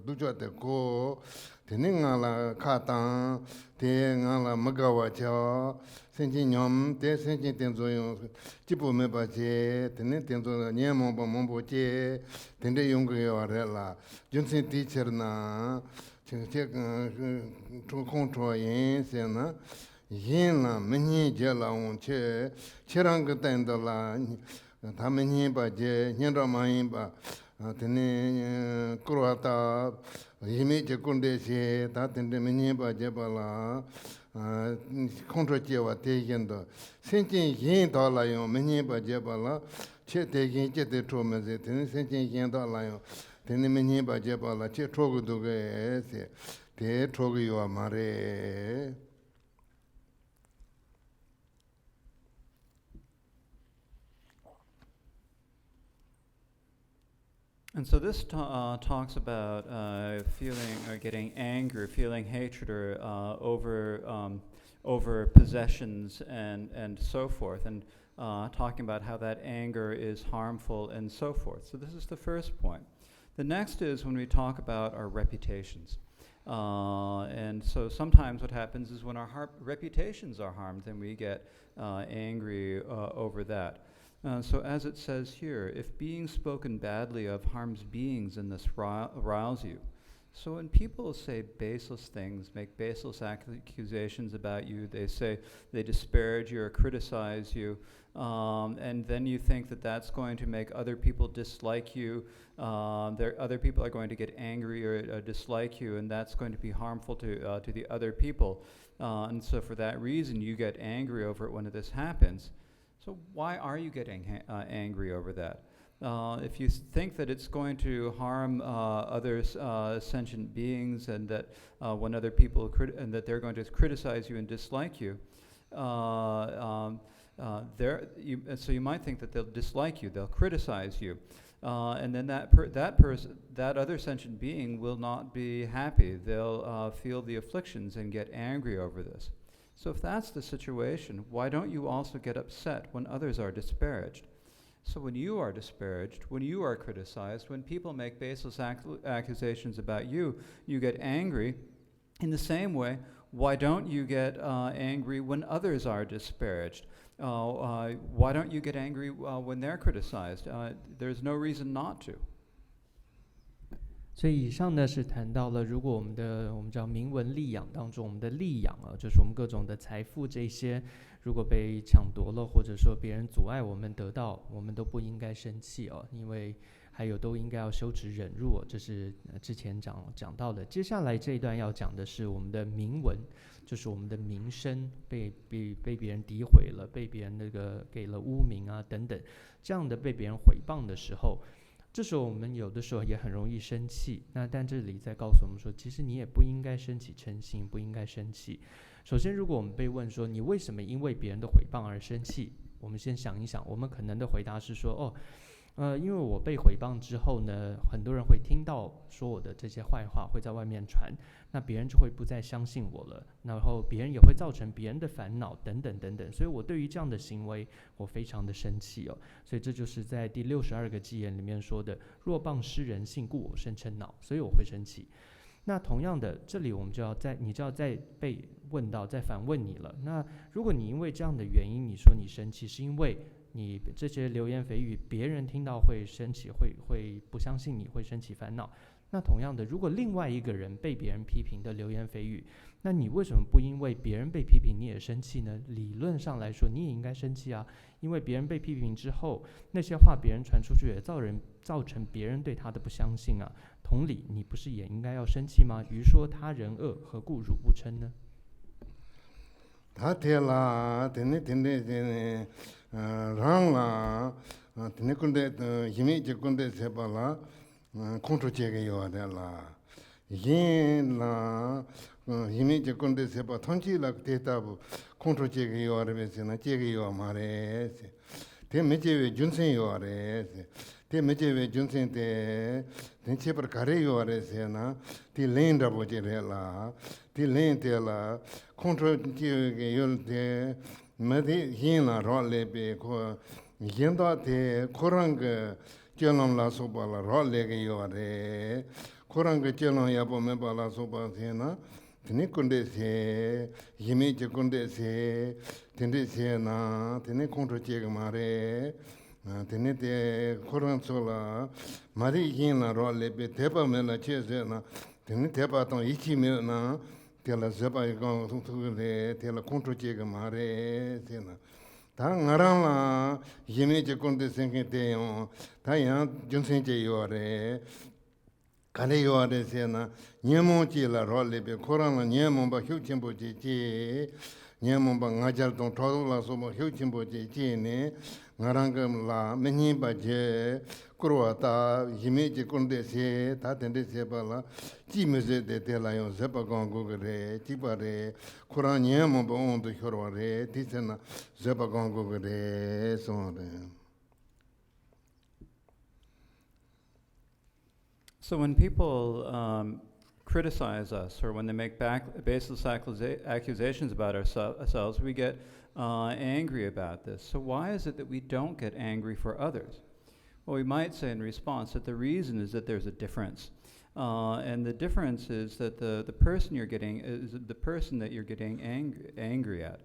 두저때 고 되는가라 카탄 대응하라 먹어와죠 생진 념 대생진 된조용 기쁨에 바제 되는 된조 녀몸보 몸보제 된데 용거요래라 준신 티처나 제 컨트롤인 세나 yinla meni jela unche cherang tendala tameni ba je nyandra mai ba tene kurata yimi je kunde se ta tende meni ba je bala control je wa te yendo sentin yin da la yo meni ba je bala che te yin je te tro me se tene sentin yin da la yo tene meni ba je bala che tro gu du ge se te tro gu yo mare. And so this talks about feeling or getting anger, feeling hatred or over possessions and so forth, and talking about how that anger is harmful and so forth. So this is the first point. The next is when we talk about our reputations. And so sometimes what happens is when our reputations are harmed, then we get angry over that. So as it says here, if being spoken badly of harms beings and this riles you. So when people say baseless things, make baseless accusations about you, they say they disparage you or criticize you, and then you think that that's going to make other people dislike you, other people are going to get angry or dislike you, and that's going to be harmful to the other people. And so for that reason, you get angry over it when this happens. So why are you getting angry over that? If you think that it's going to harm other sentient beings, and that when other people and that they're going to criticize you and dislike you, so you might think that they'll dislike you, they'll criticize you, and then that other sentient being will not be happy. They'll feel the afflictions and get angry over this. So if that's the situation, why don't you also get upset when others are disparaged? So when you are disparaged, when you are criticized, when people make baseless accusations about you, you get angry. In the same way, why don't you get angry when others are disparaged? Why don't you get angry when they're criticized? There's no reason not to. 所以以上呢是谈到了，如果我们叫名闻利养当中，我们的利养啊，就是我们各种的财富这些，如果被抢夺了，或者说别人阻碍我们得到，我们都不应该生气哦，因为还有都应该要修持忍辱哦，这是之前讲到的。接下来这一段要讲的是我们的名闻，就是我们的名声被别人诋毁了，被别人给了污名啊等等，这样的被别人毁谤的时候。这时候我们有的时候也很容易生气，但这里在告诉我们说，其实你也不应该升起嗔心，不应该生气。首先，如果我们被问说你为什么因为别人的毁谤而生气，我们先想一想，我们可能的回答是说，因为我被毁谤之后呢，很多人会听到说我的这些坏话会在外面传，那别人就会不再相信我了，然后别人也会造成别人的烦恼等等等等，所以我对于这样的行为我非常的生气哦。所以这就是在第62个偈言里面说的，若谤施人性，故我生嗔恼，所以我会生气。那同样的，这里我们你就要再被问到，再反问你了。那如果你因为这样的原因，你说你生气，是因为你这些流言蜚语，别人听到会生气，会不相信你，会生起烦恼。那同样的，如果另外一个人被别人批评的流言蜚语，那你为什么不因为别人被批评你也生气呢？理论上来说，你也应该生气啊，因为别人被批评之后，那些话别人传出去，也造成别人对他的不相信啊。同理，你不是也应该要生气吗？余说他人恶，何故汝不嗔呢？他贴啦，让啦，天天的，因为这的些巴啦，控制这个有的啦，因啦，因为这的些巴，同时啦，这大部控制这个有的呗，是那这个有嘛嘞，这没这位军生有的，这没这位军生的，这些巴卡里有的是那，这领导不这个啦，这领导啦，控制这个有的。没得因啦，让来别个，因到的可能个叫人拉苏巴啦，让来个有的，可能个叫人也不没巴拉苏巴些呢，天天讲的些，因为就讲的些，天天些呢，天天控制这个嘛的，天天的可能说啦，没得因啦，让来别，台巴没啦，确实呢，天天台巴当一起没呢。Tela zeba ikong tungtule tela kontro chega mare sena ta ngarang la yime je konde sengke te yon ta yang junsen je yore kale yore sena nyemon chi la ro le be korang la nyemon ba hyu chimbo je je nyemon ba ngajar tong thodo la so ba hyu chimbo je je ne ngarang la menyi ba je kurwa ta yime je konde se ta tende se ba la ji me se de te la yon se ba gong go re ji ba re kuran nye mo ba on de horo re ti se na se ba gong go re so re. So when people criticize us, or when they make baseless accusations about ourselves, we get angry about this. So why is it that we don't get angry for others? Well, we might say in response that the reason is that there's a difference. And the difference is that the person you're getting is the person that you're getting angry at.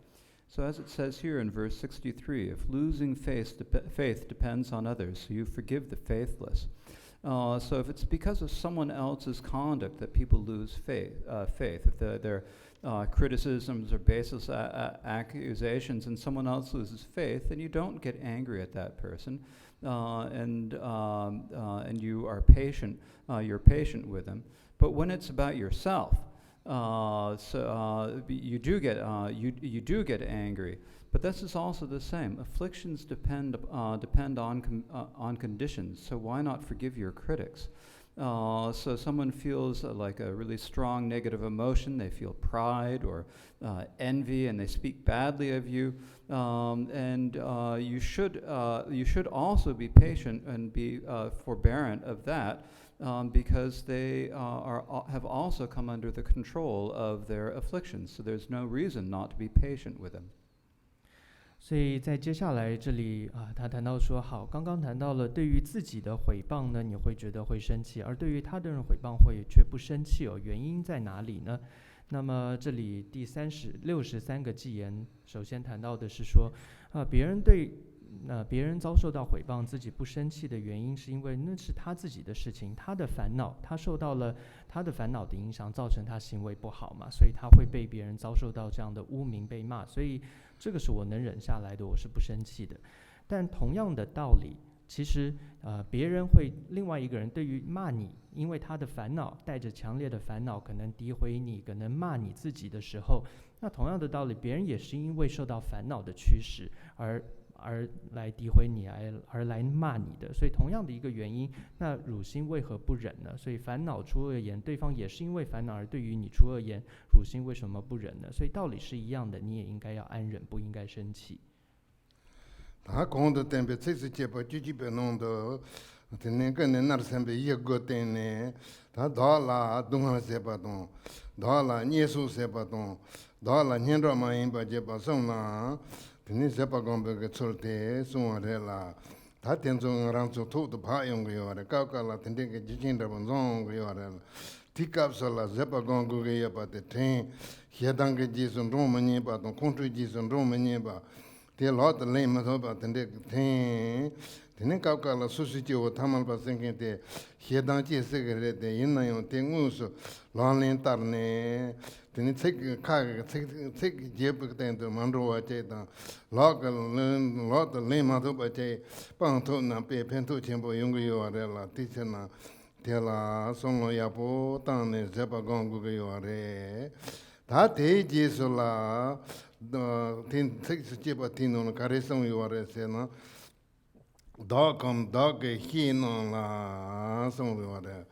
So as it says here in verse 63, if losing faith depends on others, so you forgive the faithless. So if it's because of someone else's conduct that people lose faith, if their criticisms or baseless accusations and someone else loses faith, then you don't get angry at that person, and you are patient. You're patient with them. But when it's about yourself, you do get angry. But this is also the same. Afflictions depend on conditions. So why not forgive your critics? So someone feels like a really strong negative emotion. They feel pride or envy, and they speak badly of you. And you should also be patient and be forbearant of that, because they have also come under the control of their afflictions. So there's no reason not to be patient with them. 所以在接下来这里他谈到说，好，刚刚谈到了对于自己的毁谤呢，你会觉得会生气，而对于他的人毁谤却不生气哦，原因在哪里呢？那么这里第63个偈言，首先谈到的是说，别人遭受到毁谤，自己不生气的原因，是因为那是他自己的事情，他的烦恼，他受到了他的烦恼的影响，造成他行为不好嘛，所以他会被别人遭受到这样的污名被骂，所以这个是我能忍下来的，我是不生气的。但同样的道理，其实别人会另外一个人对于骂你，因为他的烦恼带着强烈的烦恼，可能诋毁你，可能骂你自己的时候，那同样的道理，别人也是因为受到烦恼的驱使而来诋毁你，而来骂你的，所以同样的一个原因，那汝心为何不忍呢？所以烦恼出恶言，对方也是因为烦恼而对于你出恶言，汝心为什么不忍呢？所以道理是一样的，你也应该要安忍，不应该生气。他讲的点别这是结巴，句别弄的，今年跟那三别一个点呢，他到了东汉结巴东，到了耶稣结巴东，到了年朝嘛因把结巴送了。你这把讲别个错的，送来了。他天中让做土的怕用个样的，搞搞了，天天个几千多分钟个样的了。提高说了，这把讲个也把的听，现当个几son中门年把东空水几son中门年把，这老的累嘛，说把天天听，天天搞搞了，说是就他们把生个的，现当几十个人的，因那样听我说，老年大呢。Tini tsik jeb kutendo mandro wache tang lo to le ma to bache pang to na pe pen to chenpo yung yo re la ti chen na te la song lo ya po tang ne zepa gong gu yo re ta te ji so la tin tsik jeba tin no ka re song yo re se na da kam da ge hi no la song yo re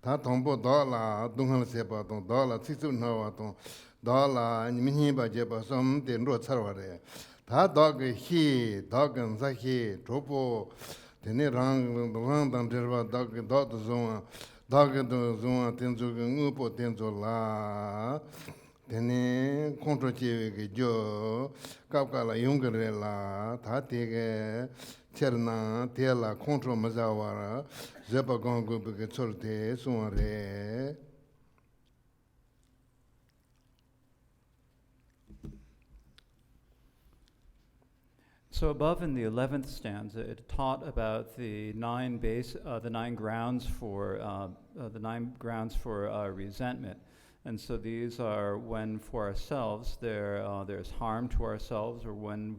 他同步到了东汉些吧东到了最初那话东到了你们先把这把什么点落车了的他到个黑到跟啥黑主播天天让东汉当这吧到个到的中啊到个的中啊天主跟我不天主啦天天控制这个就搞搞了用个人啦他这个切那天啦控制没在玩了这把讲过别个错的送来 So above in the 11th stanza, it taught about the nine grounds for resentment, and so these are when for ourselves there's harm to ourselves, or when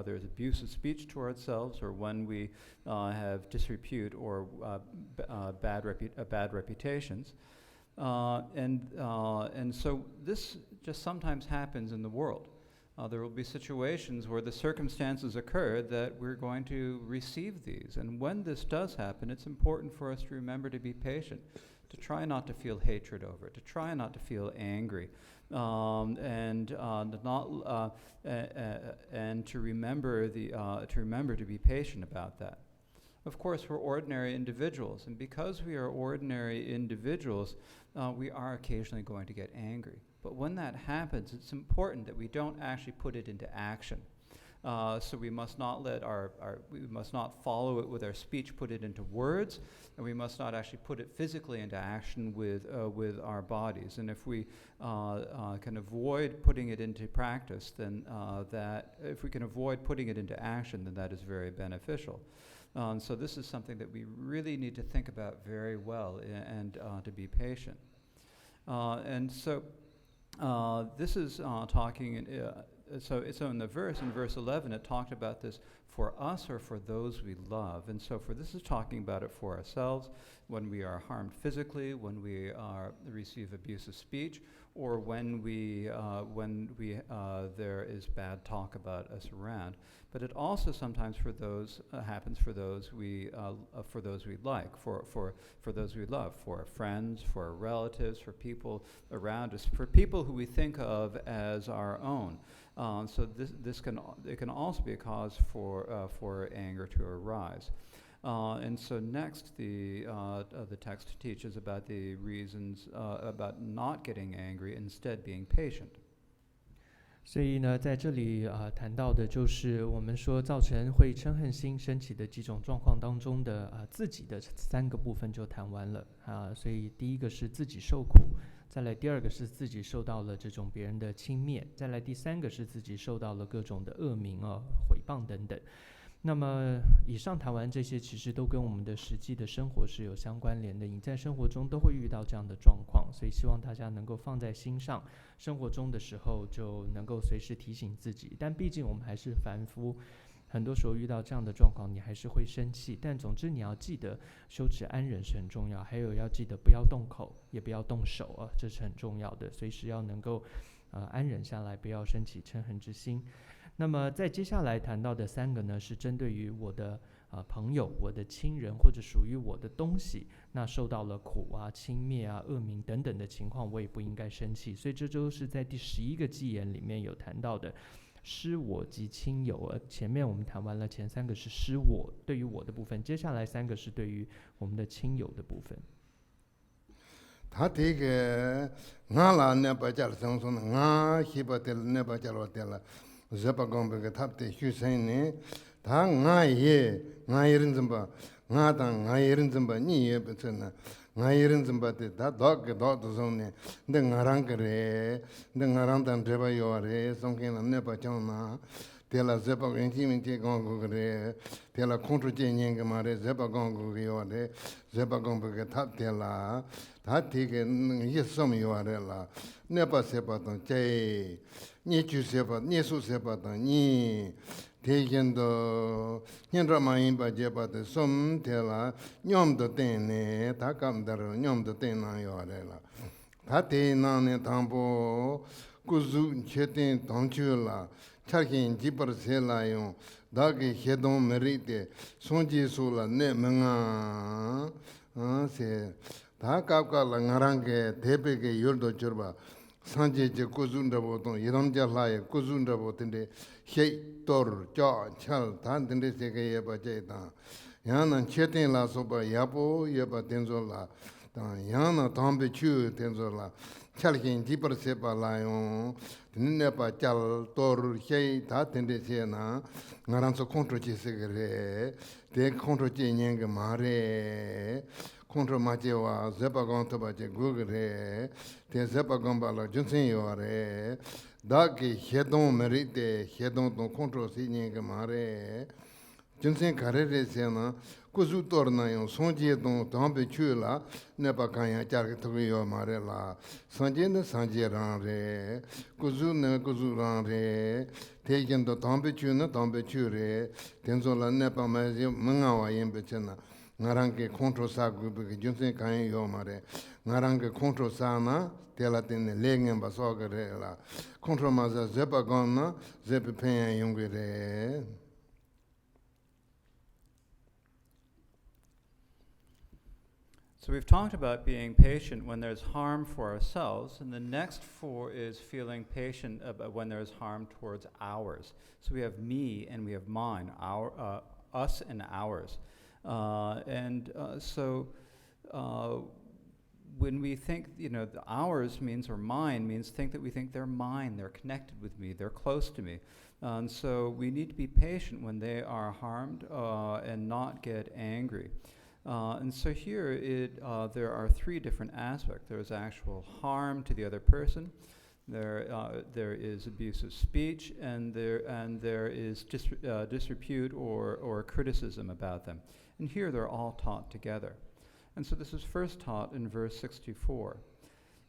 there's abuse of speech to ourselves, or when we have disrepute or bad reputations, and so this just sometimes happens in the world. There will be situations where the circumstances occur that we're going to receive these. And when this does happen, it's important for us to remember to be patient, to try not to feel hatred over it, to try not to feel angry, and to remember to be patient about that. Of course, we're ordinary individuals, and because we are ordinary individuals, we are occasionally going to get angry. But when that happens, it's important that we don't actually put it into action. So we must not we must not follow it with our speech, put it into words, and we must not actually put it physically into action with our bodies. And if we can avoid putting it into practice, then if we can avoid putting it into action, then that is very beneficial. So this is something that we really need to think about very well and to be patient. And so this is talking, so in verse 11, it talked about this for us or for those we love. And so this is talking about it for ourselves, when we are harmed physically, when we receive abusive speech, or when there is bad talk about us around. But it also sometimes happens for those we like, for those we love, for our friends, for our relatives, for people around us, for people who we think of as our own. So it can also be a cause for anger to arise. And so next, the text teaches about the reasons about not getting angry, instead being patient. 所以呢，在这里谈到的就是我们说造成会嗔恨心升起的几种状况当中的自己的3个部分就谈完了所以第一个是自己受苦，再来第二个是自己受到了这种别人的轻蔑，再来第3个是自己受到了各种的恶名毁谤等等。那么以上谈完这些，其实都跟我们的实际的生活是有相关联的，你在生活中都会遇到这样的状况，所以希望大家能够放在心上，生活中的时候就能够随时提醒自己。但毕竟我们还是凡夫，很多时候遇到这样的状况你还是会生气，但总之你要记得修持安忍是很重要，还有要记得不要动口也不要动手这是很重要的，随时要能够安忍下来，不要升起嗔恨之心。那么在接下来谈到的3个呢，是针对于我的朋友、我的亲人或者属于我的东西，那受到了苦轻蔑恶名等等的情况，我也不应该生气。所以这就是在第11个偈言里面有谈到的施我及亲友。前面我们谈完了前3个是施我，对于我的部分，接下来3个是对于我们的亲友的部分。他这个我啦那把家生说呢，我希望的那把家了的了。这把讲这个他的修身呢，他我人怎么，我当我人怎么，你也不成呢，我人怎么的，他到的时候呢，那我让个人，那我让当这把要人，送给了那把讲呢，对了，这把跟前面这讲过个人，对了，控制今年个嘛的，这把讲过个要的，这把讲这个他对了，他这个也什么要的了，那把这把当这。你就是把你说是把的你提前到现在嘛因把这把的什的了娘的等呢他干的了娘的等那要来了他等那呢当不故事确定当去了查看几把车来用大概活动没里的送机说了那么是他搞了我让给特别给有的去吧산제제 고준다보도 이람자라에 고준다보던데 헤이tor cal 단던데 세계에 바제다 야는 체텐라서바 야보 예바 텐솔라 야나 담베추 텐솔라 찰긴 디버세발라요 드네바 caltor 헤이 다던데 세나 나란서 컨트롤지세그레 데 컨트롤지년게 마레 contra Matewa, Zepagon Tabaje Gugre, Te Zepagon Bala, Junsen Yore, Daki Hedon Merite, Hedon Don Control Signing Mare, Junsen Carrere Sena, Kuzu Tornayon, Sonji Don Tampe Chula, Nepakanya Charkatoyo Marella, Sanjena Sanjeranre, Kuzu Ne Kuzu Ranre, taken the Tampe Chuna, Tampe Chure, Tenzola Nepa Mangawa Yembechena. ngarange control sa group ke junsen kan yo mare ngarange control sa na tela ten lengen ba so gare la control ma za zepa gonna zepa pen yongere. So we've talked about being patient when there's harm for ourselves, and the next 4 is feeling patient about when there's harm towards ours. So we have me and we have mine, our us and ours. So when we think, the ours means, or mine means, think that we think they're mine, they're connected with me, they're close to me. And so we need to be patient when they are harmed and not get angry. And so here there are 3 different aspects. There's actual harm to the other person. There is abusive speech, and there is disrepute or criticism about them. And here they're all taught together. And so this is first taught in verse 64.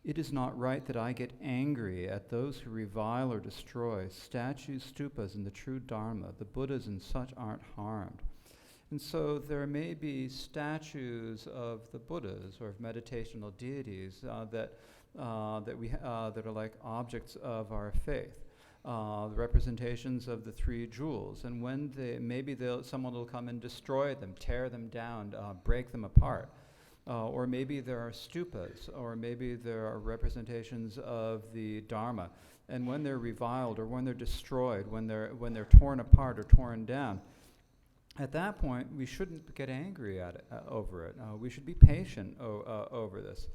It is not right that I get angry at those who revile or destroy statues, stupas, and the true Dharma. The Buddhas and such aren't harmed. And so there may be statues of the Buddhas or of meditational deities that are like objects of our faith. The representations of the three jewels, and when someone will come and destroy them, tear them down, break them apart, or maybe there are stupas, or maybe there are representations of the Dharma, and when they're reviled or when they're destroyed, when they're torn apart or torn down, at that point we shouldn't get angry at it, over it. We should be patient over this.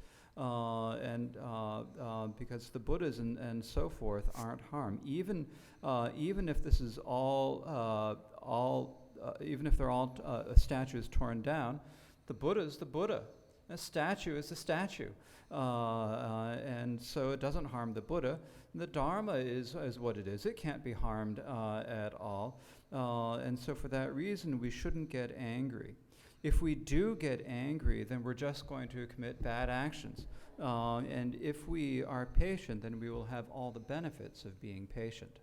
Because the Buddhas and so forth aren't harmed, even if this is even if they're all statues torn down, the Buddha is the Buddha. A statue is a statue, and so it doesn't harm the Buddha. The Dharma is what it is. It can't be harmed at all, and so for that reason, we shouldn't get angry. If we do get angry, then we're just going to commit bad actions. And if we are patient, then we will have all the benefits of being patient.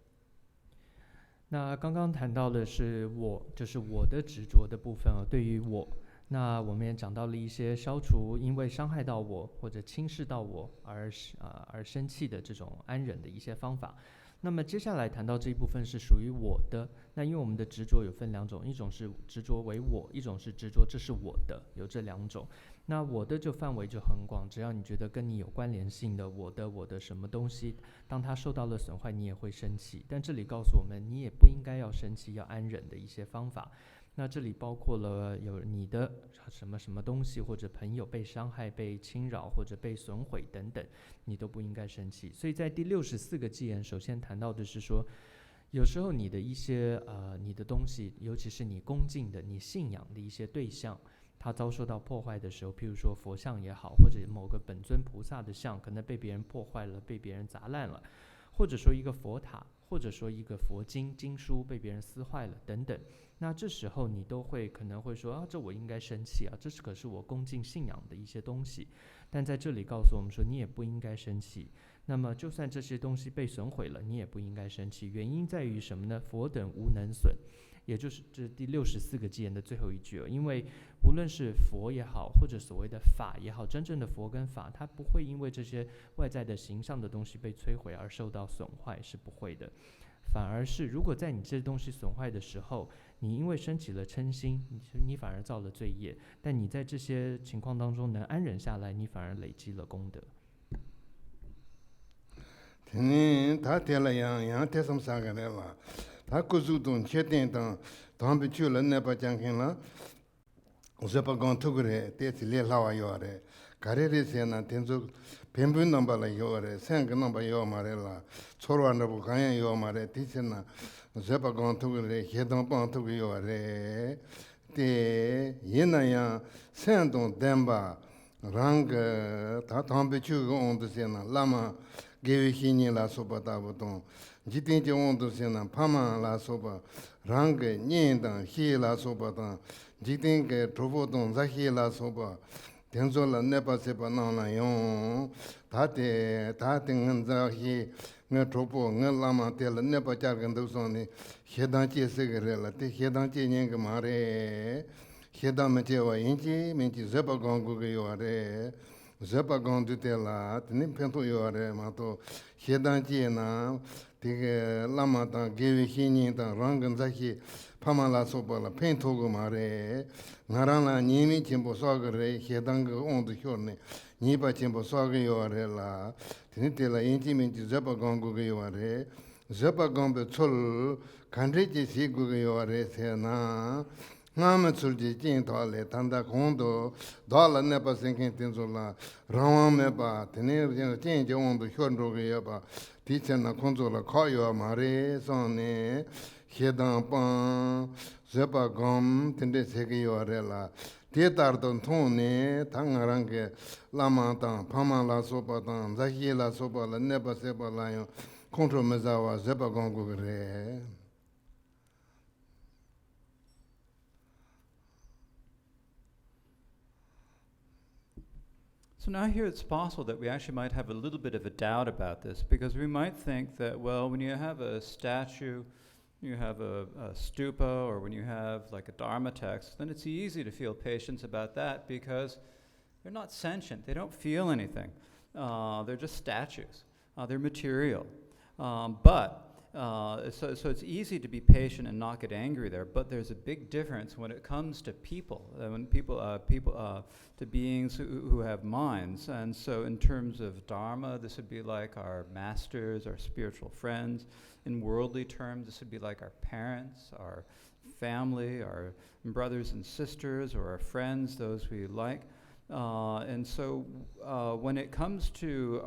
那刚刚谈到的是我，就是我的执着的部分对于我，那我们也讲到了一些消除因为伤害到我或者轻视到我而生气的这种安忍的一些方法。那么接下来谈到这一部分是属于我的，那因为我们的执着有分两种，一种是执着为我，一种是执着这是我的，有这两种。那我的就范围就很广，只要你觉得跟你有关联性的我的什么东西，当它受到了损坏，你也会生气。但这里告诉我们，你也不应该要生气，要安忍的一些方法。那这里包括了有你的什么什么东西，或者朋友被伤害、被侵扰或者被损毁等等，你都不应该生气。所以在第64个偈言，首先谈到的是说，有时候你的一些你的东西，尤其是你恭敬的、你信仰的一些对象，它遭受到破坏的时候，譬如说佛像也好，或者某个本尊菩萨的像可能被别人破坏了，被别人砸烂了，或者说一个佛塔，或者说一个佛经书被别人撕坏了等等，那这时候你都可能会说这我应该生气这可是我恭敬信仰的一些东西。但在这里告诉我们说，你也不应该生气。那么就算这些东西被损毁了，你也不应该生气。原因在于什么呢？佛等无能损，也就是这第64个偈言的最后一句因为无论是佛也好，或者所谓的法也好，真正的佛跟法，它不会因为这些外在的形象的东西被摧毁而受到损坏，是不会的。反而是如果在你这些东西损坏的时候，你因为升起了嗔心，你反而造了罪业，但你在这些情况当中能安忍下来，你反而累积了功德。他贴了样贴什么啥个来了？他故事中确定当被去了那把讲开了，我说把讲透过来，这次来老要的，家里的些呢，听说偏偏能把来要的，3个能把要嘛来了，错完了不看样要嘛的，这些呢，我说把讲透过来，黑当帮透过要的，的也那样3种担吧，然个他当被去个on的些呢，那么。给予你来说吧，大不懂。今天就我都是呢，怕嘛来说吧，让给念当黑来说吧当，今天给诸佛懂在黑来说吧，听说了那把是把那来用，他听在黑，我诸佛我拉嘛得了那把家跟都说呢，黑当接这个人了，这黑当接年个嘛嘞，黑当没接我，人家没接这把讲过个有嘞。这把讲对的啦，你偏头有的嘛都，现当节呢，这个拉嘛当给予新人当让跟这些，怕嘛拉说白了偏头个嘛嘞，我让啦你们全部说个嘞，现当个on的学呢，你把全部说个有的啦，你对了，人家们就这把讲个有的，这把讲不错，看这些些个有的些呢。我们出去见他来，谈谈工作，到了那把生意听说了，让我们把今年见见我们学这个也把，提前那工作了考要嘛的，上呢，现当帮这把工，听得这个要的了，第二顿通呢，他我让个拉嘛当，帕嘛拉说把当，这些拉说把了，那把这把拉用，工作没做完，这把工过个嘞。So now here it's possible that we actually might have a little bit of a doubt about this, because we might think that, well, when you have a statue, you have a stupa, or when you have like a Dharma text, then it's easy to feel patience about that because they're not sentient, they don't feel anything. They're just statues. They're material. So it's easy to be patient and not get angry there, but there's a big difference when it comes to people, to beings who have minds. And so in terms of Dharma, this would be like our masters, our spiritual friends. In worldly terms, this would be like our parents, our family, our brothers and sisters, or our friends, those we like. And so when it comes to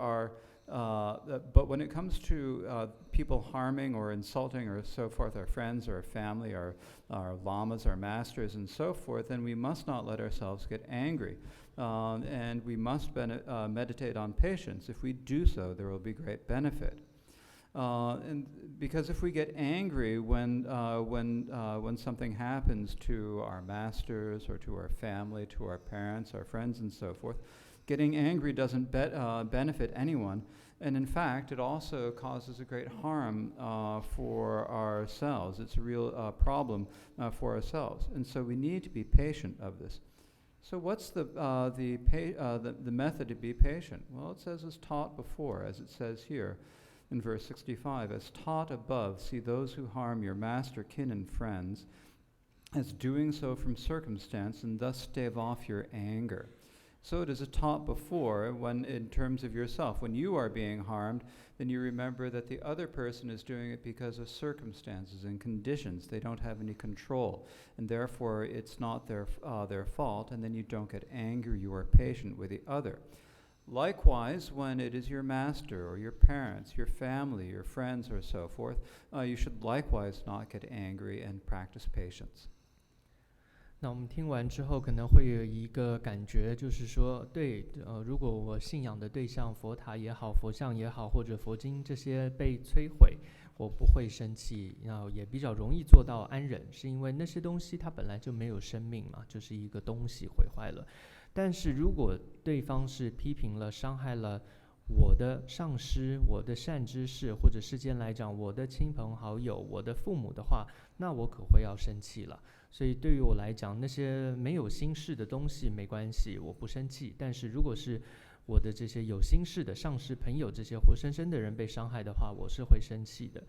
when it comes to people harming or insulting or so forth, our friends or our family, our lamas, our masters, and so forth, then we must not let ourselves get angry. And we must meditate on patience. If we do so, there will be great benefit. And because if we get angry when something happens to our masters or to our family, to our parents, our friends, and so forth, getting angry doesn't benefit anyone, and in fact, it also causes a great harm for ourselves. It's a real problem for ourselves, and so we need to be patient of this. So what's the method to be patient? Well, it says as taught before, as it says here in verse 65, as taught above, see those who harm your master, kin, and friends, as doing so from circumstance, and thus stave off your anger. So it is taught before, when in terms of yourself, when you are being harmed, then you remember that the other person is doing it because of circumstances and conditions. They don't have any control, and therefore it's not their fault, and then you don't get angry, you are patient with the other. Likewise, when it is your master or your parents, your family, your friends, or so forth, you should likewise not get angry and practice patience. 那我们听完之后，可能会有一个感觉，就是说，对，如果我信仰的对象佛塔也好，佛像也好，或者佛经这些被摧毁，我不会生气，然后也比较容易做到安忍，是因为那些东西它本来就没有生命嘛，就是一个东西毁坏了。但是如果对方是批评了、伤害了我的上师、我的善知识，或者世间来讲我的亲朋好友、我的父母的话，那我可会要生气了。所以对于我来讲，那些没有心事的东西没关系，我不生气。但是如果是我的这些有心事的上师、朋友，这些活生生的人被伤害的话，我是会生气的。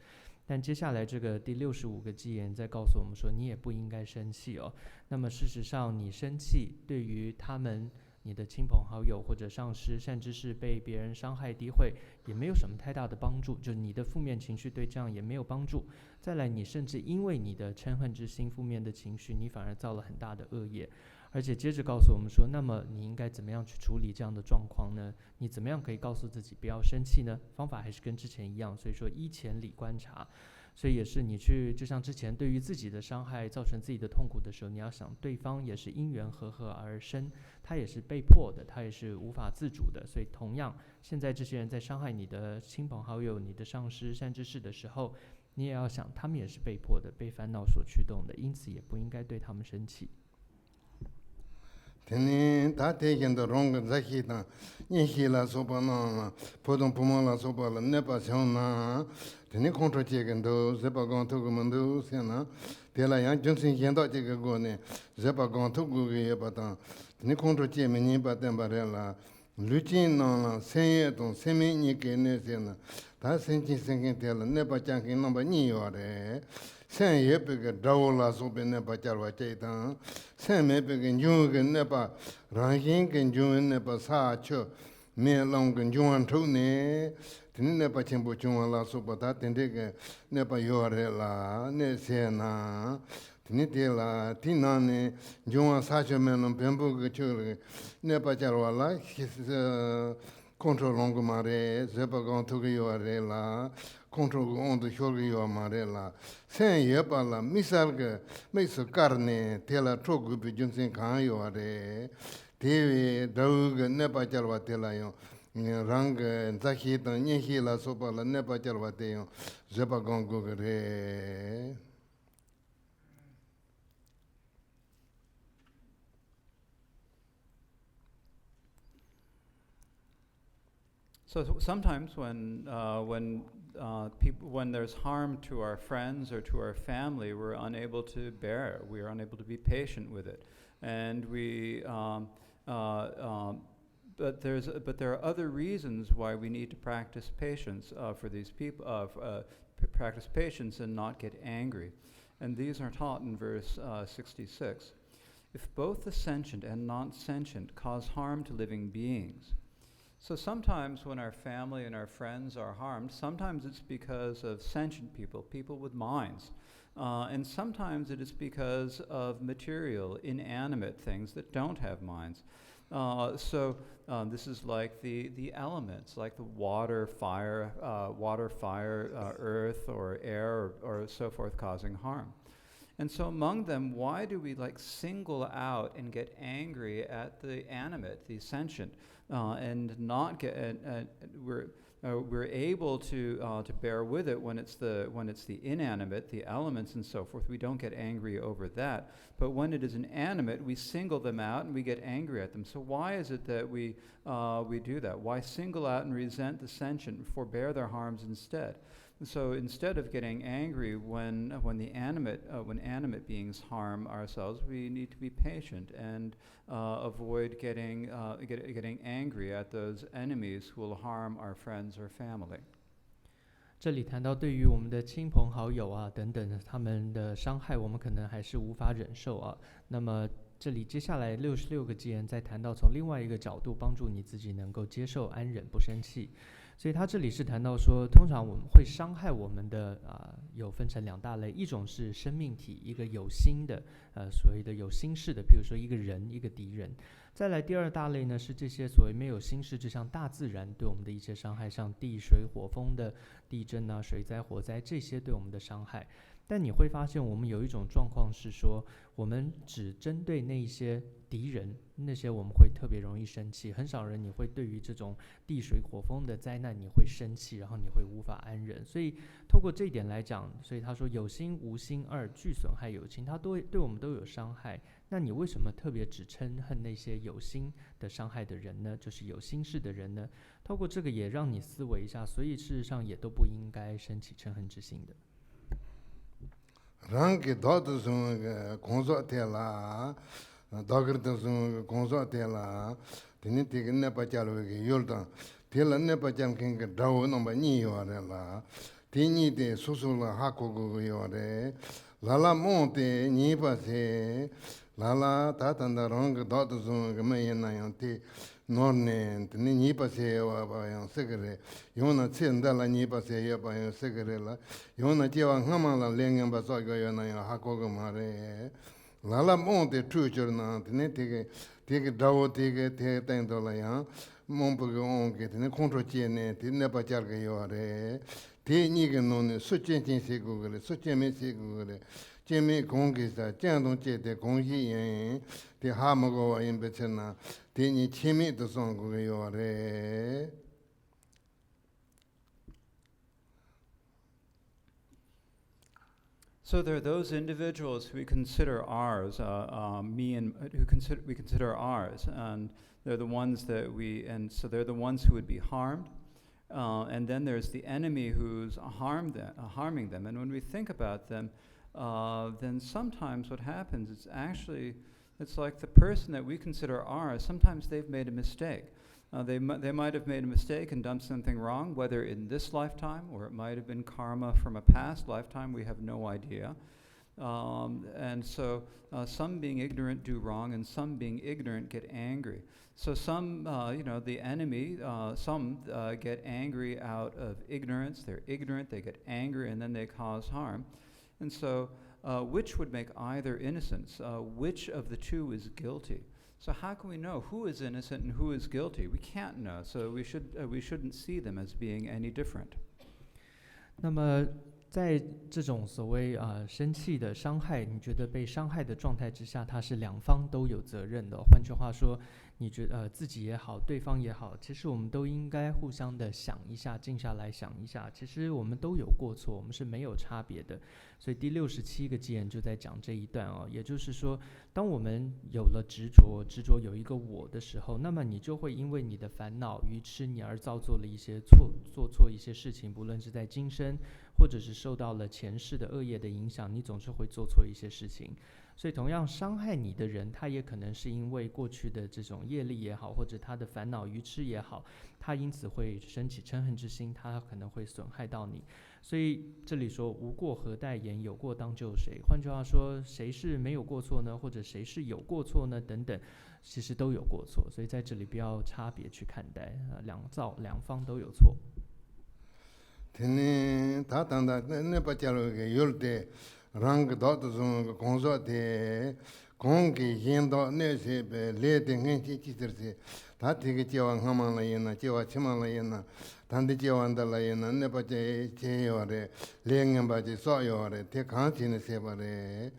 但接下来这个第65个偈言在告诉我们说，你也不应该生气哦。那么事实上，你生气对于他们、你的亲朋好友或者上师、善知识被别人伤害诋毁，也没有什么太大的帮助，就是你的负面情绪对这样也没有帮助。再来，你甚至因为你的嗔恨之心、负面的情绪，你反而造了很大的恶业。而且接着告诉我们说，那么你应该怎么样去处理这样的状况呢？你怎么样可以告诉自己不要生气呢？方法还是跟之前一样，所以说依前理观察。所以也是你去，就像之前对于自己的伤害造成自己的痛苦的时候，你要想对方也是因缘和合而生，他也是被迫的，他也是无法自主的。所以同样，现在这些人在伤害你的亲朋好友、你的上师、善知识的时候，你也要想他们也是被迫的，被烦恼所驱动的，因此也不应该对他们生气。Tene ta teken do rong zaki ta nyehi la sopa na podon puma la sopa la nepa na tene kontro teken do zepa gong togu mando sena tela yang junsin yendo teke go ne zepa gong togu ge yepa ta tene kontro tie meni pa tempa re la luchin na la senye ton semi ni ke ne sena ta senchi senken tela nepa chankin namba ni yo re sen ye peke dawo la sope nepa charwa chaitan sen me peke njung ke nepa rangin ke njung nepa saa cho me long ke njung chou ne tini nepa chenpo chung la sopa ta tende ke nepa yo re la ne se na tini te la ti na ne njung saa cho me long penpo ke cho le nepa charwa la control long ma re zepa gong to ke yo re la control on the shoulder yo marela sen yepa la misal ke mes carne tela trogu bi junsen kan yo are dewe dau ge ne pa chalwa tela yo rang zakhi ta nyehi la sopa la ne pa chalwa te yo zepa gong go re. So sometimes when there's harm to our friends or to our family, we're unable to bear it. We are unable to be patient with it, and we but there are other reasons why we need to practice patience for these people. Practice patience and not get angry, and these are taught in verse 66. If both the sentient and non-sentient cause harm to living beings. So sometimes when our family and our friends are harmed, sometimes it's because of sentient people, people with minds. And sometimes it is because of material, inanimate things that don't have minds. This is like the elements, like the water, fire, earth, or air, or so forth, causing harm. And so among them, why do we like single out and get angry at the animate, the sentient, and not get? We're able to bear with it when it's the inanimate, the elements and so forth. We don't get angry over that. But when it is an animate, we single them out and we get angry at them. So why is it that we do that? Why single out and resent the sentient and forbear their harms instead? And so instead of getting angry when animate beings harm ourselves, we need to be patient and avoid getting angry at those enemies who will harm our friends or family. 这里谈到对于我们的亲朋好友啊等等他们的伤害，我们可能还是无法忍受啊。那么这里接下来66个戒言再谈到从另外一个角度帮助你自己能够接受安忍不生气。所以他这里是谈到说，通常我们会伤害我们的有分成两大类，一种是生命体，一个有心的所谓的有心事的，比如说一个人一个敌人。再来第二大类呢，是这些所谓没有心事，就像大自然对我们的一些伤害，像地水火风的地震啊、水灾、火灾，这些对我们的伤害。但你会发现我们有一种状况是说，我们只针对那一些敌人，那些我们会特别容易生气，很少人你会对于这种地水火风的灾难你会生气，然后你会无法安忍。所以透过这一点来讲，所以他说有心无心二俱损害有情，他对我们都有伤害。那你为什么特别只嗔恨那些有心的伤害的人呢？就是有心事的人呢？透过这个也让你思维一下，所以事实上也都不应该升起嗔恨之心的。rangi dhotu sunga gongso tela, dhokirta sunga gongso tela, tini tiki nepa chalwa ki yulta, tila nepa chal kinga dhawu nomba nyi yore la, tini te susula hakuku yore, lala monte nyi pa se, lala tatanda rangi dhotu sunga mayina yon ti, norne tini nyi pa se yawa pa yon sikare, yona tsindala nyi pa se yawa pa yon sikare la, yona jewa ngama la lengen pa soga yona yon hakoga ma re, lala monte chuchur na, tini tiki dawo tiki te tendo la yon, mompuga onke tini kontro che ne, tini nepa charga yawa re, te nyi ke noni su chen chen se kukare, su chen me se kukare, chen me kongi sa, chen don che te kongi yin, te hama gowa yin peche na, te nyi chen me to son kukare yawa re. So there are those individuals who we consider ours, we consider ours, and they're the ones that they're the ones who would be harmed. And then there's the enemy who's harming them. And when we think about them, then sometimes what happens is it's like the person that we consider ours, sometimes they've made a mistake. They might have made a mistake and done something wrong, whether in this lifetime or it might have been karma from a past lifetime, we have no idea. And so some being ignorant do wrong, and some being ignorant get angry. So some, the enemy, some get angry out of ignorance. They're ignorant, they get angry, and then they cause harm. And so which would make either innocence? Which of the two is guilty? So how can we know who is innocent and who is guilty? We can't know, so we shouldn't see them as being any different. 那么在这种所谓生气的伤害，你觉得被伤害的状态之下，它是两方都有责任的。换句话说，你觉得自己也好，对方也好，其实我们都应该互相的想一下，静下来想一下，其实我们都有过错，我们是没有差别的。所以第67个戒言就在讲这一段哦，也就是说，当我们有了执着有一个我的时候，那么你就会因为你的烦恼愚痴，你而造作了一些做错一些事情，不论是在今生，或者是受到了前世的恶业的影响，你总是会做错一些事情。所以同样伤害你的人，他也可能是因为过去的这种业力也好，或者他的烦恼愚痴也好，他因此会升起嗔恨之心，他可能会损害到你。所以这里说无过何待言，有过当救谁。换句话说，谁是没有过错呢？或者谁是有过错呢？等等，其实都有过错。所以在这里不要差别去看待，两方都有错。天他当的那把家了个有的，让个到的种工作的，工给引导那些呗，来的俺去这些，他这个教完他们了呢，教完起码了呢，他的教完的了呢，那把这要的，来俺把这少要的，他看起那些把的。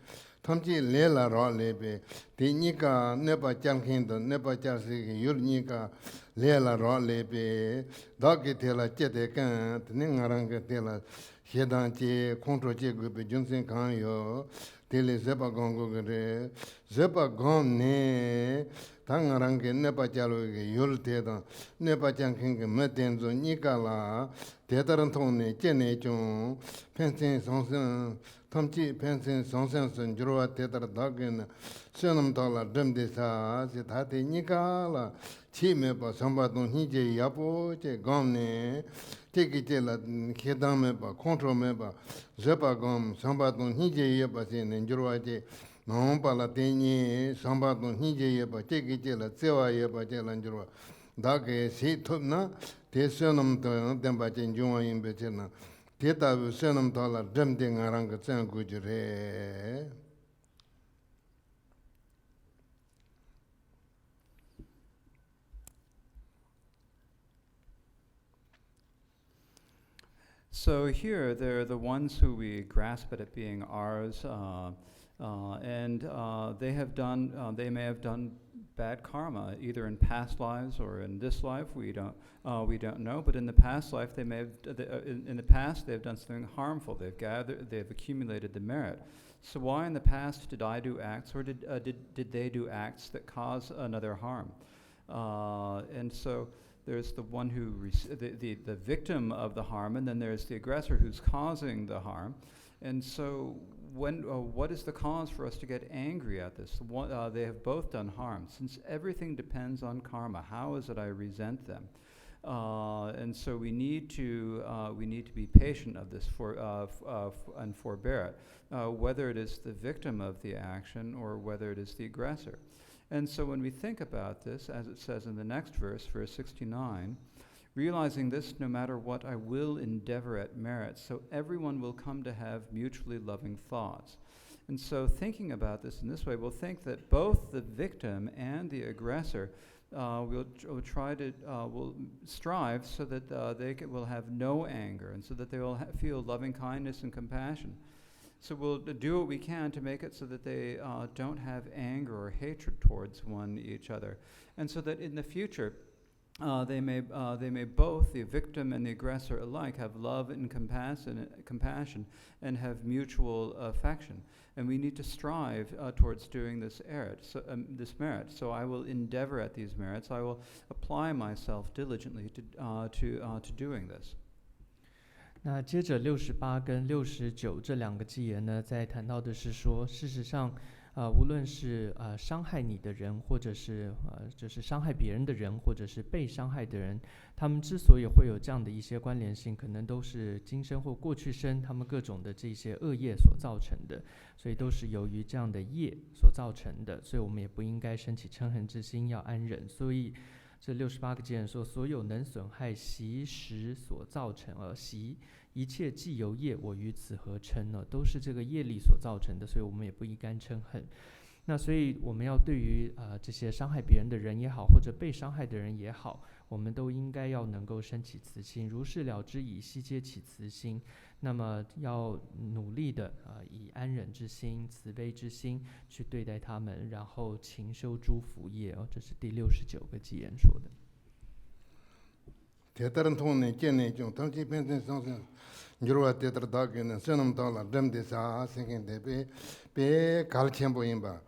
他们去来了绕来呗，第二个那把讲看的，那把讲是个有那个来了绕来呗，到给他了接待干，那俺让给他了，现在去工作结果被军生看有，他了这把讲过个的，这把讲呢，他俺让给那把讲了个有了他的，那把讲看个没点着你个啦，他的人同呢，见那种，反正上升。他们去变成上升神就说得到了大概呢，虽然到了真的啥是他的你个了，前面把上把东西这也不这讲呢，这个这了黑当没把控制没把，这把讲上把东西这也把是呢就说这，能把了对你上把东西这也把这个这了这话也把这了就说，大概谁突呢？这虽然到等把这中文音别这呢。So here, they're the ones who we grasp at it being ours, and they may have done bad karma, either in past lives or in this life. We don't know. But in the past life, they may have in the past they've done something harmful. They've accumulated the merit. So why in the past did I do acts, or did they do acts that cause another harm? And so there's the one who the victim of the harm, and then there's the aggressor who's causing the harm. And so what is the cause for us to get angry at this? They have both done harm. Since everything depends on karma, how is it I resent them? And so we need to be patient of this and forbear it, whether it is the victim of the action or whether it is the aggressor. And so when we think about this, as it says in the next verse, verse 69, realizing this, no matter what, I will endeavor at merit, so everyone will come to have mutually loving thoughts. And so thinking about this in this way, we'll think that both the victim and the aggressor will strive so that will have no anger, and so that they will feel loving kindness and compassion. So we'll do what we can to make it so that they don't have anger or hatred towards each other, and so that in the future they may both, the victim and the aggressor alike, have love and compassion and have mutual affection. And we need to strive towards doing this merit. So I will endeavor at these merits. I will apply myself diligently to doing this. 那接着68跟69这两个偈言呢，在谈到的是说，事实上，无论是伤害你的人，或者是就是伤害别人的人，或者是被伤害的人，他们之所以会有这样的一些关联性，可能都是今生或过去生他们各种的这些恶业所造成的，所以都是由于这样的业所造成的，所以我们也不应该升起嗔恨之心，要安忍。所以这68个偈言说，所有能损害习识所造成，习一切既由业，我于此何嗔呢？都是这个业力所造成的，所以我们也不应该嗔恨。那所以我们要对于这些伤害别人的人也好，或者被伤害的人也好，我们都应该要能够升起慈心，如是了之以悉皆起慈心。那么要努力的以安忍之心、慈悲之心去对待他们，然后勤修诸福业。这是第69个偈言说的。대다른 통에 깨네 좀 당시 변된 상승 저와 대다른 다게는 선음 달라 덤데사 생긴데 배 갈chen 보인바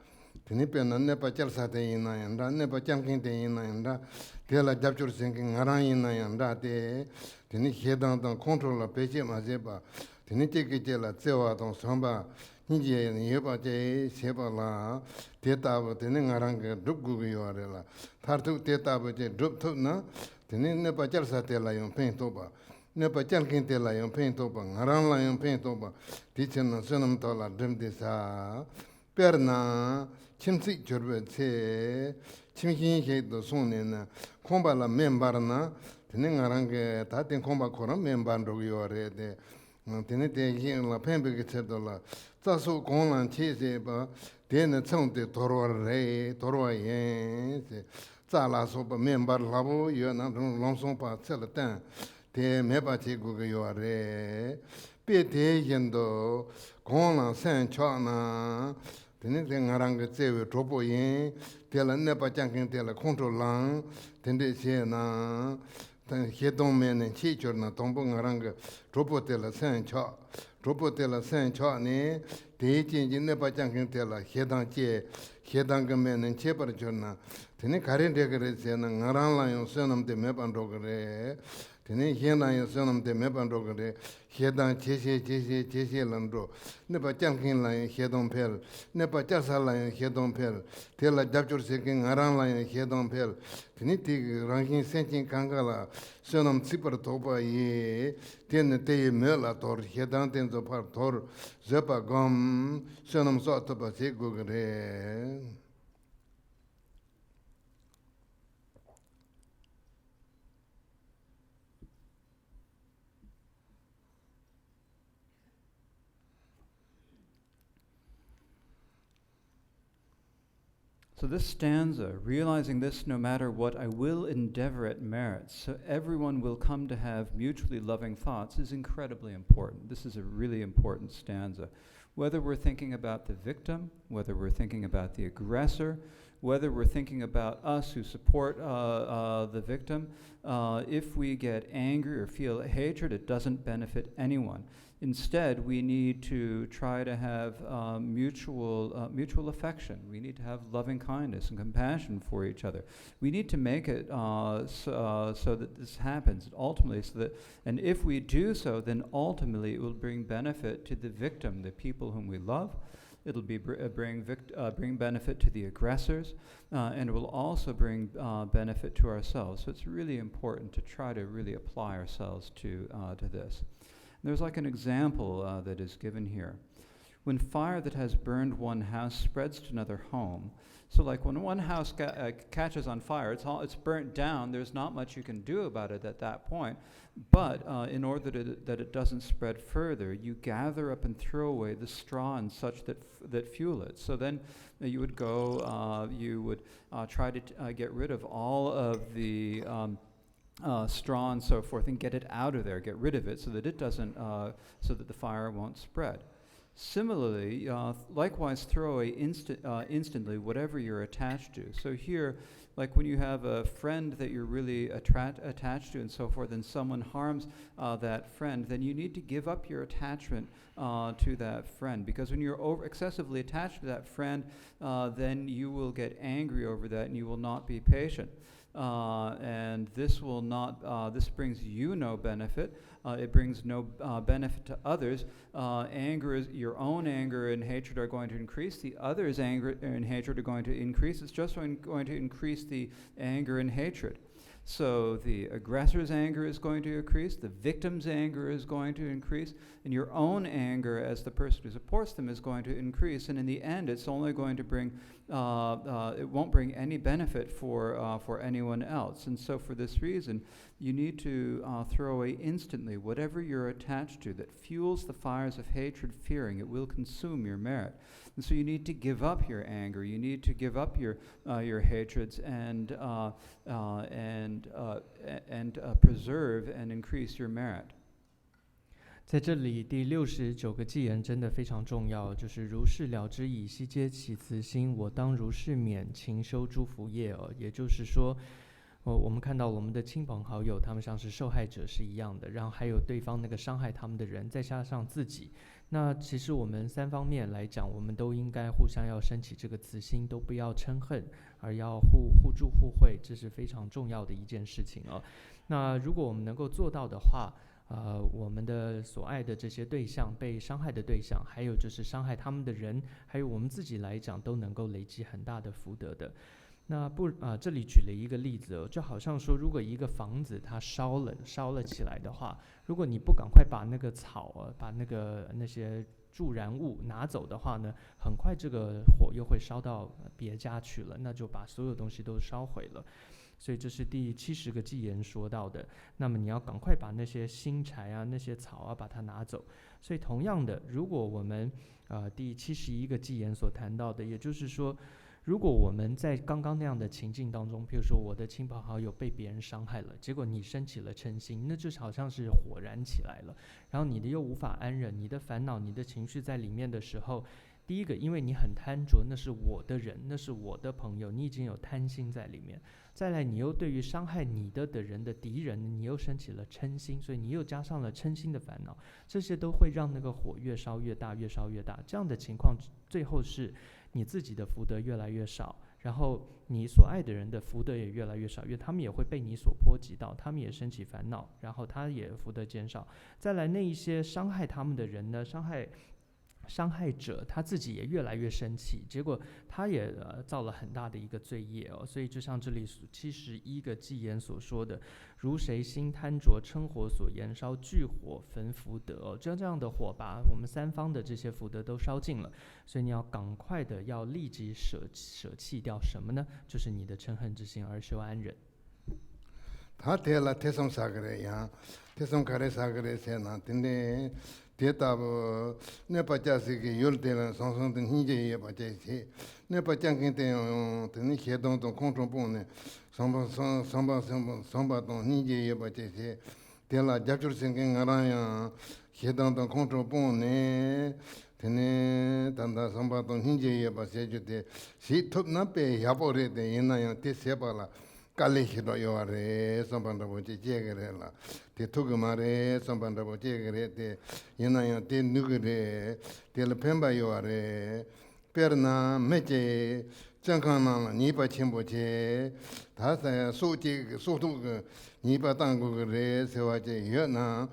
드니페는 내 빠절사대 있나인다 내 빠장긴데 있나인다 대라 잡줄 생긴 나랑 있나인다데 드니 해당던 컨트롤러 배제 맞아봐 드니 되게텔라 제와동 선바 이제 예바제 세발라 대답을 되는 거랑 그 룹고 요래라 타르투 대답을 룹투나 되는 네 바잘사텔라 용 펜토바 네 바잘킨텔라 용 펜토바 나랑라 용 펜토바 디체는 선음돌라 름디사 페르나 침식 저베체 침신케도 손네나 콤발라 멤버나 되는 거랑 그 다된 콤바 코랑 멤버로 요래데 되는 대기라 펜베게 쳐돌라 자수 공란 체제바 되는 청대 도로래 도로에 자라소바 멤버 라보 요나 롱송파 첼단 대 매바치 구가 요래 베대연도 공란 산초나 되는 생활한 그 제외 조보인 될은 내바장긴 될 컨트롤랑 된대세나 해동면은 치절나 동봉하는 그 조보될 산초 로봇텔라 산초네 대진진네 바장경텔라 해당제 해당금에는 제버졌나 되네 가린데 그래서는 나랑라요 선음데 매반도 그래 되네 현나요 선음데 매반도 그래 해당 제시란도 네 바장경라요 해동펠 네 바자살라요 해동펠 텔라 잡줄세긴 나랑라요 해동펠 되네 티 랑긴 센진 강가라 선음 치퍼 도바이 되네 때 메라 tor 해당 된도 파 tor 제바검 선음 소토바 제고 그래 So this stanza, realizing this no matter what, I will endeavor at merits, so everyone will come to have mutually loving thoughts, is incredibly important. This is a really important stanza. Whether we're thinking about the victim, whether we're thinking about the aggressor, whether we're thinking about us who support the victim, if we get angry or feel hatred, it doesn't benefit anyone. Instead, we need to try to have mutual affection. We need to have loving kindness and compassion for each other. We need to make it so that this happens ultimately. And if we do so, then ultimately it will bring benefit to the victim, the people whom we love. It'll bring benefit to the aggressors, and it will also bring benefit to ourselves. So it's really important to try to really apply ourselves to this. There's like an example that is given here. When fire that has burned one house spreads to another home, so like when one house catches on fire, it's burnt down, there's not much you can do about it at that point, but in order that it doesn't spread further, you gather up and throw away the straw and such that fuel it. So then you would go, try to get rid of all of the straw and so forth, and get it out of there, get rid of it, so that it doesn't, so that the fire won't spread. Similarly, likewise, throw away instantly whatever you're attached to. So here, like when you have a friend that you're really attached to and so forth, and someone harms that friend, then you need to give up your attachment to that friend. Because when you're excessively attached to that friend, then you will get angry over that, and you will not be patient. And this will not. This brings you no benefit. It brings no benefit to others. Your own anger and hatred are going to increase. The others' anger and hatred are going to increase. It's just going to increase the anger and hatred. So the aggressor's anger is going to increase, the victim's anger is going to increase, and your own anger as the person who supports them is going to increase. And in the end, it's only going to bring, it won't bring any benefit for anyone else. And so for this reason, you need to throw away instantly whatever you're attached to that fuels the fires of hatred, fearing it will consume your merit. And so you need to give up your anger. You need to give up your hatreds and preserve and increase your merit. 在这里，第69个偈言真的非常重要，就是如是了知以悉皆起慈心，我当如是勉勤修诸福业。也就是说，我们看到我们的亲朋好友，他们像是受害者是一样的，然后还有对方那个伤害他们的人，再加上自己。那其实我们三方面来讲，我们都应该互相要升起这个慈心，都不要嗔恨，而要互助互惠，这是非常重要的一件事情。那如果我们能够做到的话，我们的所爱的这些对象，被伤害的对象，还有就是伤害他们的人，还有我们自己来讲，都能够累积很大的福德的。那这里举了一个例子就好像说，如果一个房子它烧了起来的话，如果你不赶快把那个草把那些助燃物拿走的话呢，很快这个火又会烧到别家去了，那就把所有东西都烧毁了。所以这是第70个偈言说到的。那么你要赶快把那些薪柴那些草把它拿走。所以同样的，如果我们第71个偈言所谈到的，也就是说，如果我们在刚刚那样的情境当中，譬如说我的亲朋好友被别人伤害了，结果你升起了嗔心，那就好像是火燃起来了，然后你的又无法安忍，你的烦恼、你的情绪在里面的时候，第一个，因为你很贪着，那是我的人，那是我的朋友，你已经有贪心在里面。再来，你又对于伤害你的人的敌人，你又升起了嗔心，所以你又加上了嗔心的烦恼，这些都会让那个火越烧越大，越烧越大。这样的情况，最后是你自己的福德越来越少，然后你所爱的人的福德也越来越少，因为他们也会被你所波及到，他们也升起烦恼，然后他也福德减少。再来，那一些伤害他们的人呢，伤害者他自己也越来越生气，结果他也造了很大的一个罪业所以就像这里71个偈言所说的，如谁心贪着，嗔火所燃烧，聚火焚福德这样的火把我们三方的这些福德都烧尽了。所以你要赶快的要立即舍弃掉什么呢？就是你的嗔恨之心，而修安忍。他得了铁松萨格的呀，铁松卡的萨格的些呢，真的。대답 내 빠자시게 열대는 상상된 hin제에 빠자시 내 빠장긴 때는 드니 해동도 공정본에 상바동 hin제에 빠자시 대라 잡줄 생긴 알아야 해동도 공정본에 드니 단다 상바동 hin제에 빠자시데 시톱나베 야보레데 옛날에 대세발라 깔리히도 요아레 선반다보지 제게래라 대토그마레 선반다보지 제게래 예나요 대 누그레 대를 펜바 요아레 페르나 메제 장칸나 니바 쳔보제 다사야 소지 소도그 니바 당고그레 세와제 여나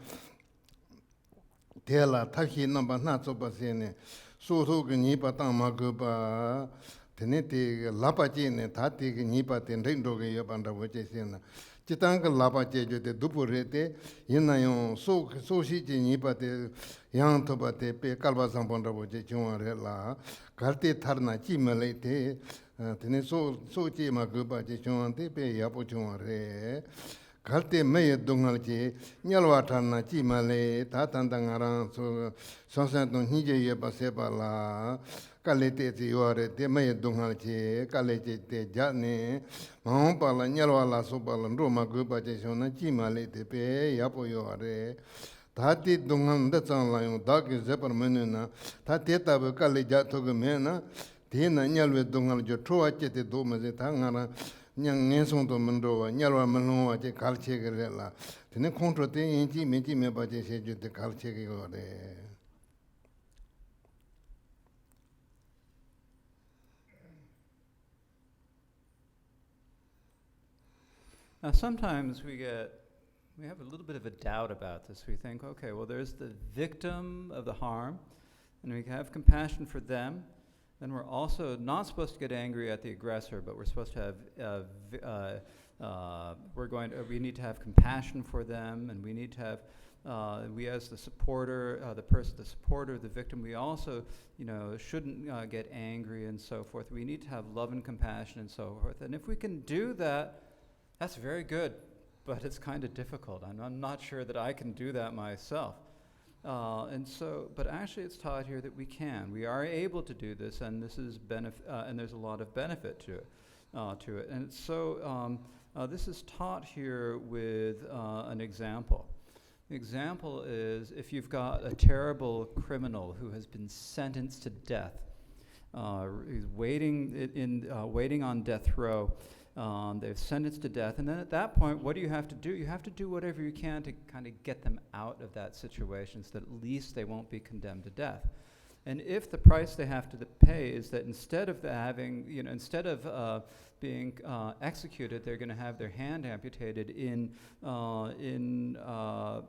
대라 타히 넘바 나초바세네 소도그 니바 당마그바 테네티 라파제네 다티기 니파테 렌도게 여반다 보체세나 지탄가 라파제제데 두포레테 예나요 소시지 니파테 양토바테 페 칼바상본다 보체 중아레라 갈테 타르나 치멜레테 테네 소치 마그바제 중한테 페 야포 중아레 갈때 매에 동할지 녀와타나 치멜레 다탄당아랑 소산동 히제에 바세발라 kalete yoare te me dongal che kalete te jane ma pala nyalwala so pala roma gupa che sona chimale te pe yapo yoare thati dongal da chang la yo da ke zepar menena thati ta be kale ja to ge mena te na nyalwe dongal jo thoa che te do me ta ngara nyang ngen song to mendo wa nyalwa menlo wa che kal che ge la tene kontro te yin chi me ba che se jo te kal che ge yoare. Now, sometimes we have a little bit of a doubt about this. We think, okay, well, there's the victim of the harm, and we have compassion for them. Then we're also not supposed to get angry at the aggressor, but we're supposed to have, we need to have compassion for them, and we need to have, we as the supporter, the supporter of the victim, we also, shouldn't get angry and so forth. We need to have love and compassion and so forth. And if we can do that, that's very good, but it's kind of difficult. I'm not sure that I can do that myself. But actually it's taught here that we can. We are able to do this, and this is and there's a lot of benefit to it. And so this is taught here with an example. The example is if you've got a terrible criminal who has been sentenced to death, he's waiting on death row. They've sentenced to death, and then at that point, what do you have to do? You have to do whatever you can to kind of get them out of that situation so that at least they won't be condemned to death. And if the price they have to pay is that instead of being executed, they're going to have their hand amputated in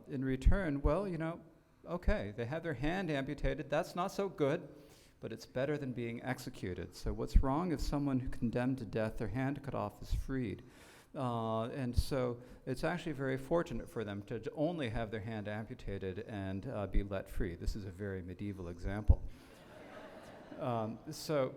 return, well, okay, they have their hand amputated. That's not so good, but it's better than being executed. So what's wrong if someone who condemned to death, their hand cut off, is freed? And so it's actually very fortunate for them to only have their hand amputated and be let free. This is a very medieval example. So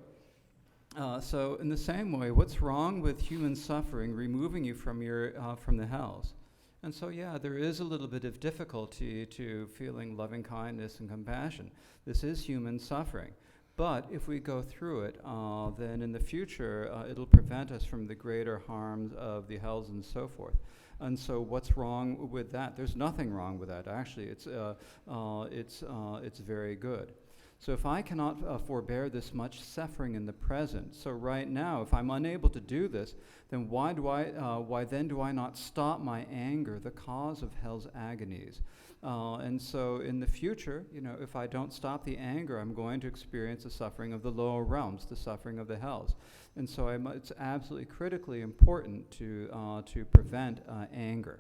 in the same way, what's wrong with human suffering removing you from the hells? And so, yeah, there is a little bit of difficulty to feeling loving kindness and compassion. This is human suffering. But if we go through it, then in the future, it'll prevent us from the greater harms of the hells and so forth. And so what's wrong with that? There's nothing wrong with that. Actually, it's very good. So if I cannot forbear this much suffering in the present, so right now, if I'm unable to do this, then why then do I not stop my anger, the cause of hell's agonies? And so in the future, if I don't stop the anger, I'm going to experience the suffering of the lower realms, the suffering of the hells. And so it's absolutely critically important to prevent anger.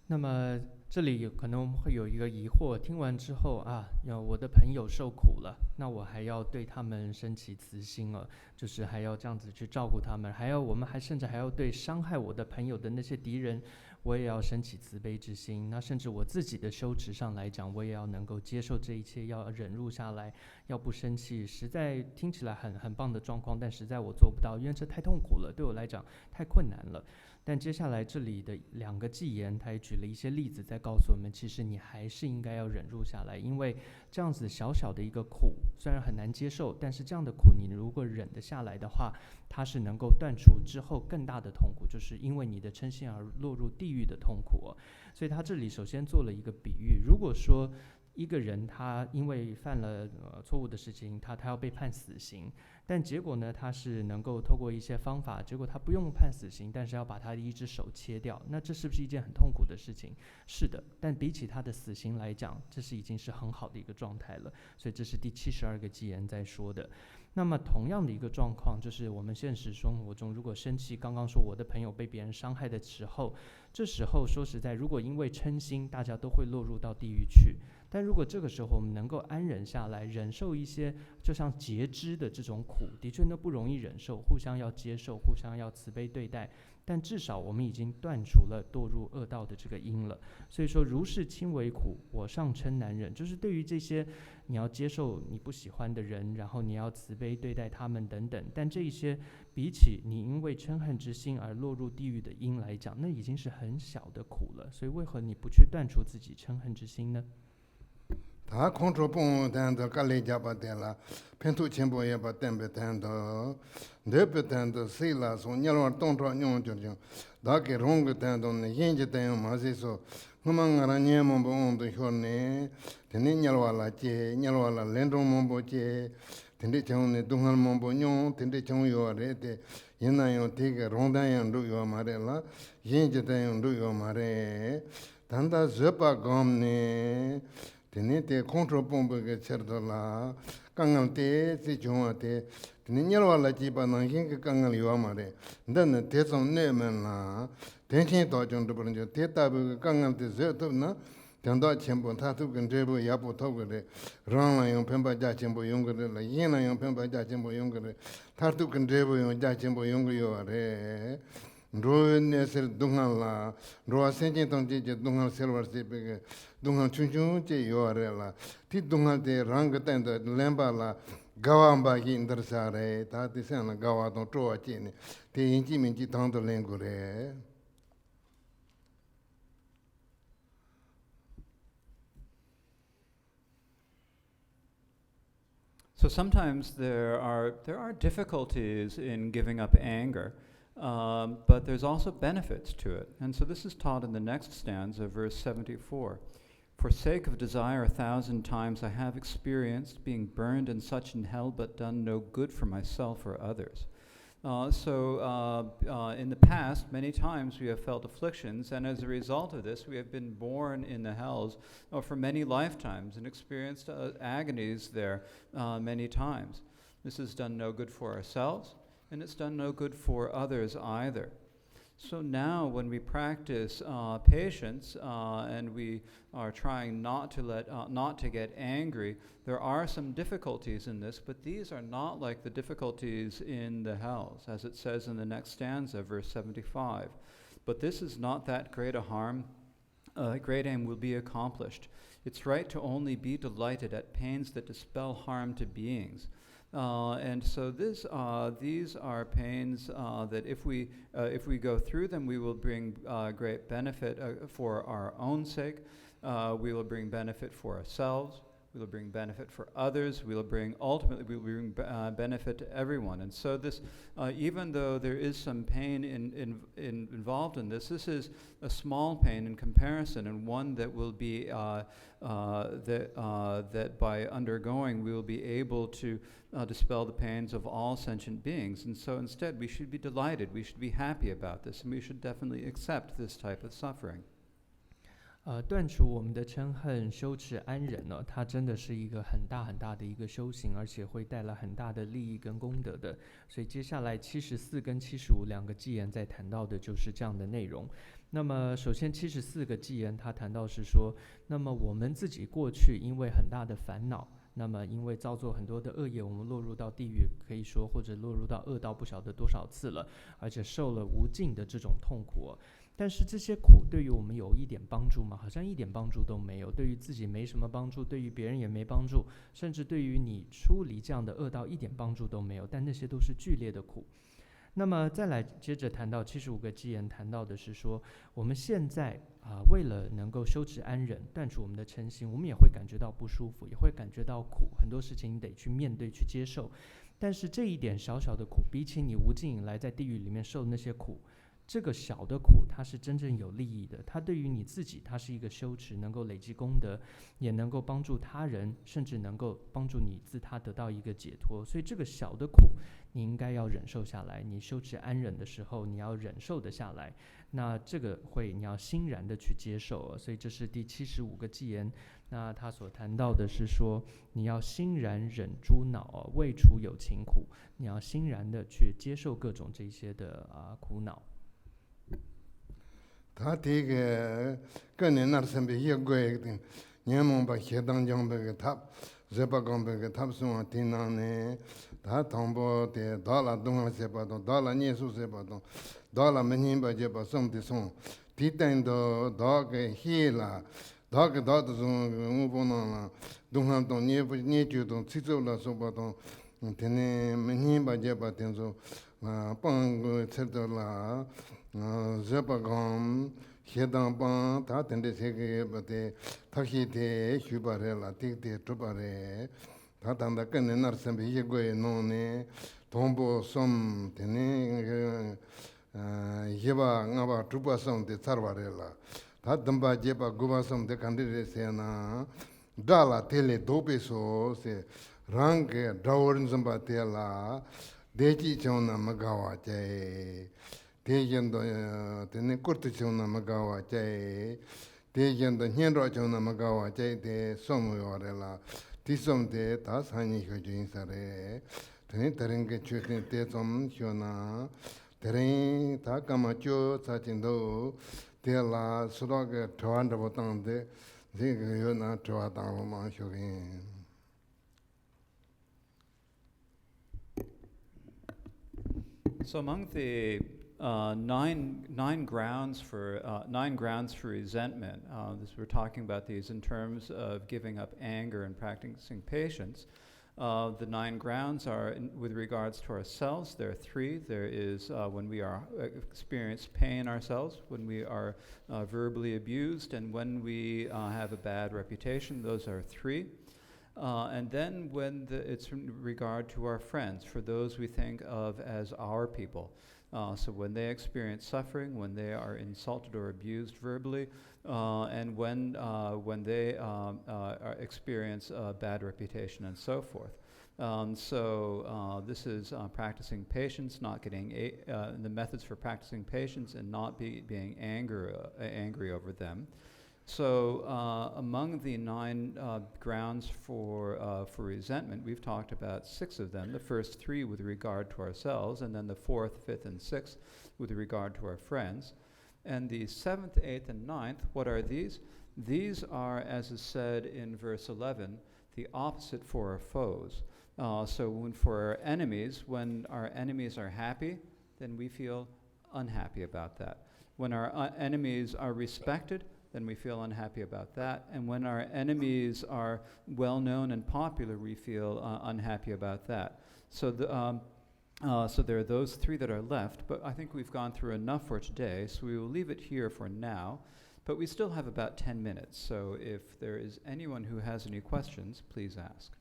那么这里可能会有一个疑惑，听完之后啊，我的朋友受苦了，那我还要对他们升起慈心了，就是还要这样子去照顾他们，甚至还要对伤害我的朋友的那些敌人，我也要升起慈悲之心。那甚至我自己的修持上来讲，我也要能够接受这一切，要忍辱下来，要不生气。实在听起来很棒的状况，但实在我做不到，因为这太痛苦了，对我来讲太困难了。但接下来这里的2个偈言，他也举了一些例子，在告诉我们，其实你还是应该要忍辱下来，因为这样子小小的一个苦，虽然很难接受，但是这样的苦你如果忍得下来的话，它是能够断除之后更大的痛苦，就是因为你的嗔心而落入地狱的痛苦。所以他这里首先做了一个比喻，如果说一个人他因为犯了错误的事情，他要被判死刑，但结果呢，他是能够透过一些方法，结果他不用判死刑，但是要把他的一只手切掉，那这是不是一件很痛苦的事情？是的，但比起他的死刑来讲，这已经是很好的一个状态了。所以这是第72个偈言在说的。那么同样的一个状况，就是我们现实生活中，如果生气，刚刚说我的朋友被别人伤害的时候，这时候说实在，如果因为嗔心，大家都会落入到地狱去。但如果这个时候我们能够安忍下来，忍受一些就像截肢的这种苦，的确呢不容易忍受，互相要接受，互相要慈悲对待，但至少我们已经断除了堕入恶道的这个因了。所以说如是亲为苦，我尚称难忍，就是对于这些你要接受你不喜欢的人，然后你要慈悲对待他们等等，但这一些比起你因为嗔恨之心而落入地狱的因来讲，那已经是很小的苦了。所以为何你不去断除自己嗔恨之心呢？다 컨트롤 된다 갈래잡아대라 펜투 쳔보에 받템베 된다 네베 된다 세라 소냐로 동조 뇽저죠 다게 롱게 된다 인제 된 마세서 그만가라니 몸본도 효네 데니냐로알라제 냐로알라 렌동 몸보제 텐데 정네 동할 몸보뇽 텐데 정요아레데 옛나요 되게 롱다양 루요 마레라 인제 된 루요 마레 단다 즈바 검네 Tenete contro pombo che cerdola, cangante, si giunate, tenere la ciba non che cangali amare, dan te son nemena, tenchi to giunto per il tetabu cangante zetuna, tendo chembo tatu can drebu yapo togre, rana yon pemba jachembo younger, la yena yon pemba jachembo younger, tartu can drebu yon jachembo younger yoare. Ro neser dungala ro senje tongje je dungal server se dungal chunchun je yorela ti dungal de rang tan de lemba la gawamba gi intersare ta ti san gawa don tro je ne te inji min ji tang de lengu re. So sometimes there are difficulties in giving up anger. But there's also benefits to it. And so this is taught in the next stanza, verse 74. For sake of desire 1,000 times I have experienced being burned and such in hell, but done no good for myself or others. In the past, many times we have felt afflictions, and as a result of this, we have been born in the hells for many lifetimes and experienced agonies there many times. This has done no good for ourselves, and it's done no good for others either. So now when we practice patience and we are trying not to get angry, there are some difficulties in this, but these are not like the difficulties in the hells, as it says in the next stanza, verse 75. But this is not that great a harm, great aim will be accomplished. It's right to only be delighted at pains that dispel harm to beings. And so these are pains that if we go through them, we will bring great benefit for our own sake. We will bring benefit for ourselves. We will bring benefit for others. Ultimately we will bring benefit to everyone. And so this, even though there is some pain involved in this is a small pain in comparison, and one that will be that by undergoing we will be able to dispel the pains of all sentient beings. And so instead we should be delighted, we should be happy about this, and we should definitely accept this type of suffering. 断除我们的嗔恨、羞耻、安忍呢，它真的是一个很大很大的一个修行，而且会带来很大的利益跟功德的。所以接下来74跟75两个偈言在谈到的就是这样的内容。那么首先74个偈言，它谈到是说，那么我们自己过去因为很大的烦恼，那么因为造作很多的恶业，我们落入到地狱，可以说或者落入到恶道不晓得多少次了，而且受了无尽的这种痛苦但是这些苦对于我们有一点帮助吗？好像一点帮助都没有，对于自己没什么帮助，对于别人也没帮助，甚至对于你出离这样的恶道一点帮助都没有，但那些都是剧烈的苦。那么再来接着谈到75个偈言，谈到的是说，我们现在为了能够修持安忍，断除我们的嗔心，我们也会感觉到不舒服，也会感觉到苦，很多事情你得去面对去接受。但是这一点小小的苦，比起你无尽以来在地狱里面受的那些苦，这个小的苦它是真正有利益的，它对于你自己它是一个修持，能够累积功德，也能够帮助他人，甚至能够帮助你自他得到一个解脱。所以这个小的苦你应该要忍受下来，你修持安忍的时候你要忍受得下来，那这个你要欣然的去接受所以这是第75个偈言。那他所谈到的是说，你要欣然忍诸恼未除有情苦，你要欣然的去接受各种这些的苦恼。다 되게 그네 나르선비 예고에 녀몽바 해당정베게 탑 제바강베게 탑송아 티나네 다 통보데 달라 동아세바도 달라 예수세바도 달라 메님바제바 som디송 디텐도 다게 힐라 다게 다도송 우보나나 동한동 예주동 치조라 소바도 테네 메님바제바 텐조 빵고 쳇돌라 제바감 해당방 다 된데 세계에 타히데 휴바레라 틱데 투바레 다 단다 끝내 나르선비 예고에 노네 동보 som 되네 예바 나바 투바섬데 차르바레라 다 덤바 제바 구바섬데 간데레세나 달라 텔레 도베소세 랑게 다오른섬바 텔라 데지 존나 마가와제 대견도 되네 코르트존나 마가와제 대견도 현로존나 마가와제 대 소모요레라 디솜데 다산이 효진사레 되네 다른 게 최근 때좀 효나 다른 다 까마죠 사진도 대라 수락에 저한테 보통데 제가 좋아하다고만 효긴 So among the nine grounds for resentment, we're talking about these in terms of giving up anger and practicing patience. The 9 grounds are with regards to ourselves. There are 3. There is when we are experience pain ourselves, when we are verbally abused, and when we have a bad reputation. Those are 3. And then when it's in regard to our friends, for those we think of as our people. So when they experience suffering, when they are insulted or abused verbally, and when they experience bad reputation and so forth. This is practicing patience, not getting the methods for practicing patience and not being angry over them. So among the 9 grounds for resentment, we've talked about 6 of them. The first 3 with regard to ourselves, and then the 4th, 5th, and 6th with regard to our friends. And the 7th, 8th, and 9th, what are these? These are, as is said in verse 11, the opposite for our foes. So for our enemies, when our enemies are happy, then we feel unhappy about that. When our enemies are respected, then we feel unhappy about that. And when our enemies are well-known and popular, we feel unhappy about that. So there are those 3 that are left, but I think we've gone through enough for today, so we will leave it here for now. But we still have about 10 minutes, so if there is anyone who has any questions, please ask.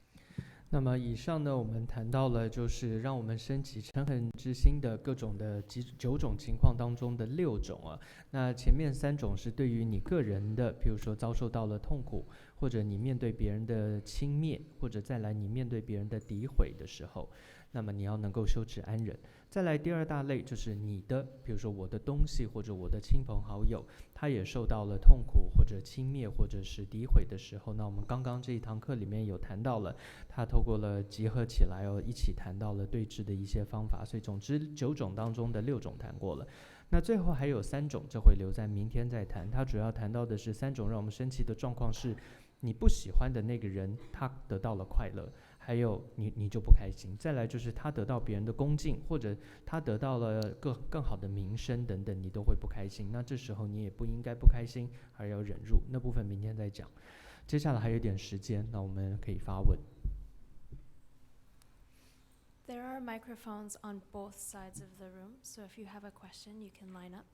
那么以上呢，我们谈到了就是让我们升起嗔恨之心的各种的9种情况当中的6种啊。那前面3种是对于你个人的，比如说遭受到了痛苦，或者你面对别人的轻蔑，或者再来你面对别人的诋毁的时候，那么你要能够修持安忍。再来第2大类就是你的，比如说我的东西或者我的亲朋好友，他也受到了痛苦或者轻蔑或者是诋毁的时候，那我们刚刚这一堂课里面有谈到了，他透过了集合起来一起谈到了对治的一些方法，所以总之9种当中的6种谈过了。那最后还有3种，这会留在明天再谈。他主要谈到的是3种让我们生气的状况是，你不喜欢的那个人他得到了快乐，还有你就不开心，再来就是他得到别人的恭敬，或者他得到了更好的名声等等，你都会不开心。那这时候你也不应该不开心，而要忍辱。那部分明天再讲。接下来还有点时间，那我们可以发问。There are microphones on both sides of the room, so if you have a question, you can line up.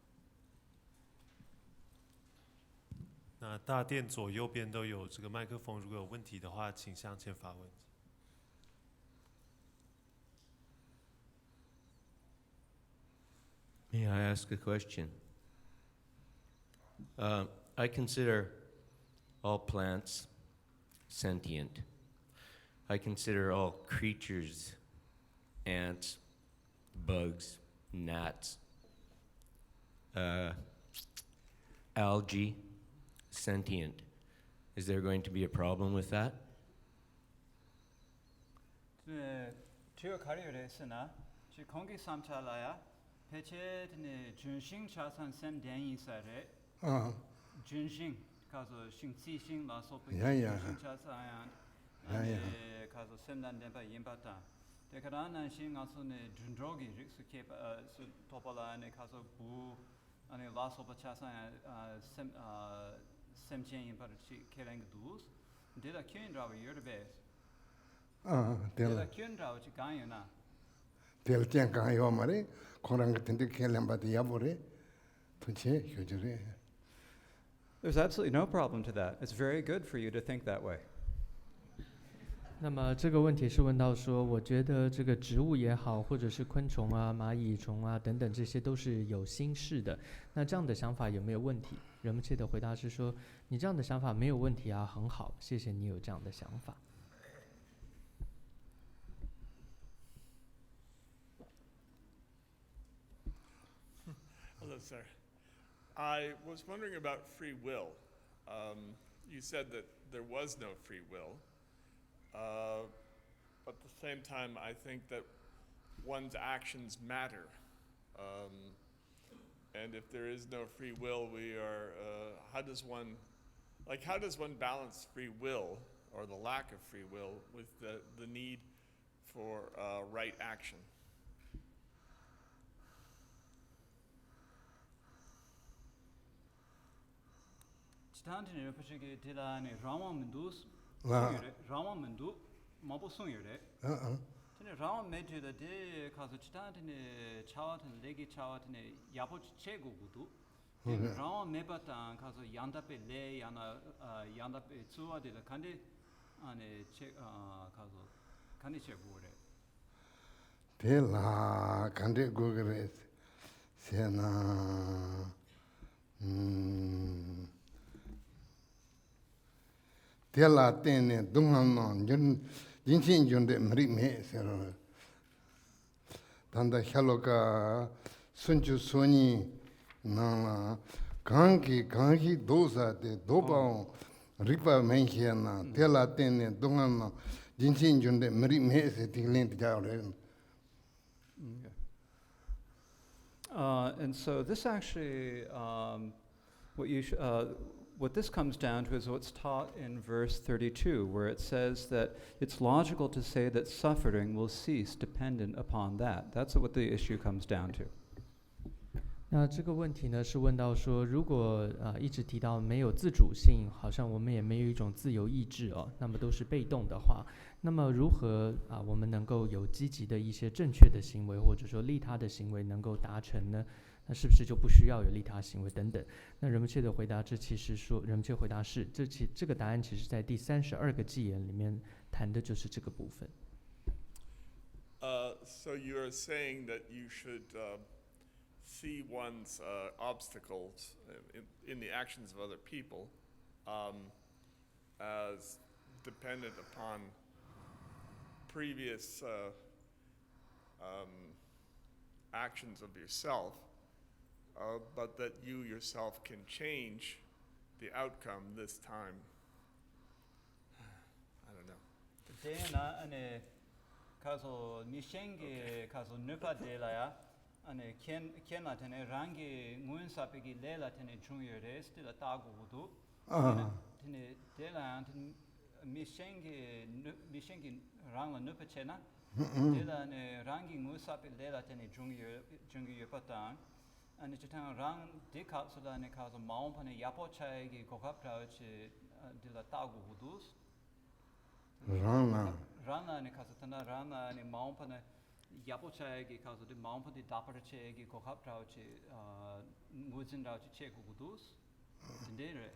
那大殿左右边都有这个麦克风，如果有问题的话，请向前发问。May I ask a question? I consider all plants sentient. I consider all creatures, ants, bugs, gnats, algae, sentient. Is there going to be a problem with that? 공기 삼차라야 배체드네 준신 차산 샘 대인사래 준신 가서 신치신 라소프 준신 차사야 가서 샘난 데바 임바타 데카라나 신 가서네 준dro기 릭스케 토발라네 가서 부 아니 라소파 차사야 샘chen 임바르치 케랭 두스 데다 켄드라고 여르베스 데다 켄드라고 지간이나 될 땡가요 말이 코랑 같은데 켈람바디 야보래 도체 효저래. There's absolutely no problem to that. It's very good for you to think that way. 那么这个问题是问到说，我觉得这个植物也好，或者是昆虫啊、蚂蚁、虫啊等等，这些都是有心事的。那这样的想法有没有问题？仁波切的回答是说，你这样的想法没有问题啊，很好，谢谢你有这样的想法。Hello, sir. I was wondering about free will. You said that there was no free will. But at the same time, I think that one's actions matter. And if there is no free will, how does one balance free will or the lack of free will with the need for right action? Stantine Rinpoche dilane Rama Mendus Rama Mendu Mabu Sungire. Tene Rama Medu the de Kazu Stantine Chawatan Legi Chawatine Yapoch Chegu Gudu. Rama Mebatan Kazu Yandape Le Yana Yandape Tsua de la Kandi Ane Kazu Kandi Chegure. Tela Kandi Gugres Sena Tela tene dungan non 진신 존데 머리 매세로 단다 샬로가 순주 손이 나라 강기 도사데 도바오 리파 멘히나 텔라테네 동안나 진신 존데 머리 매세 딜렌트 자오레. And so this actually, what this comes down to is what's taught in verse 32, where it says that it's logical to say that suffering will cease dependent upon that. That's what the issue comes down to. 那这个问题呢，是问到说，如果一直提到没有自主性，好像我们也没有一种自由意志哦，那么都是被动的话，那么如何我们能够有积极的一些正确的行为，或者说利他的行为能够达成呢？那是不是就不需要有利他行为等等？那仁波切的回答，这其实说，仁波切回答是，这个答案其实在第32个偈言里面谈的就是这个部分。So you are saying that you should see one's obstacles in the actions of other people as dependent upon previous actions of yourself, but that you yourself can change the outcome this time. I don't know. Dena ane kaso nishengi kaso nupa delaya ane kena tene rangi ngun sapegi lela tene junior res de la tagu wudu. Tene dela mishengi rangla nupa chena. Dela ne rangi ngun sapegi lela tene junior patang. Ane chitang rang de kapsula ne kaso maompane yapo chayegi kokap rauchi de la tagu wudus. Rana ne kaso tana rana ne maompane yapo chayegi kaso de maompane dapara chayegi kokap rauchi nguzin rauchi che wudus. Tendere.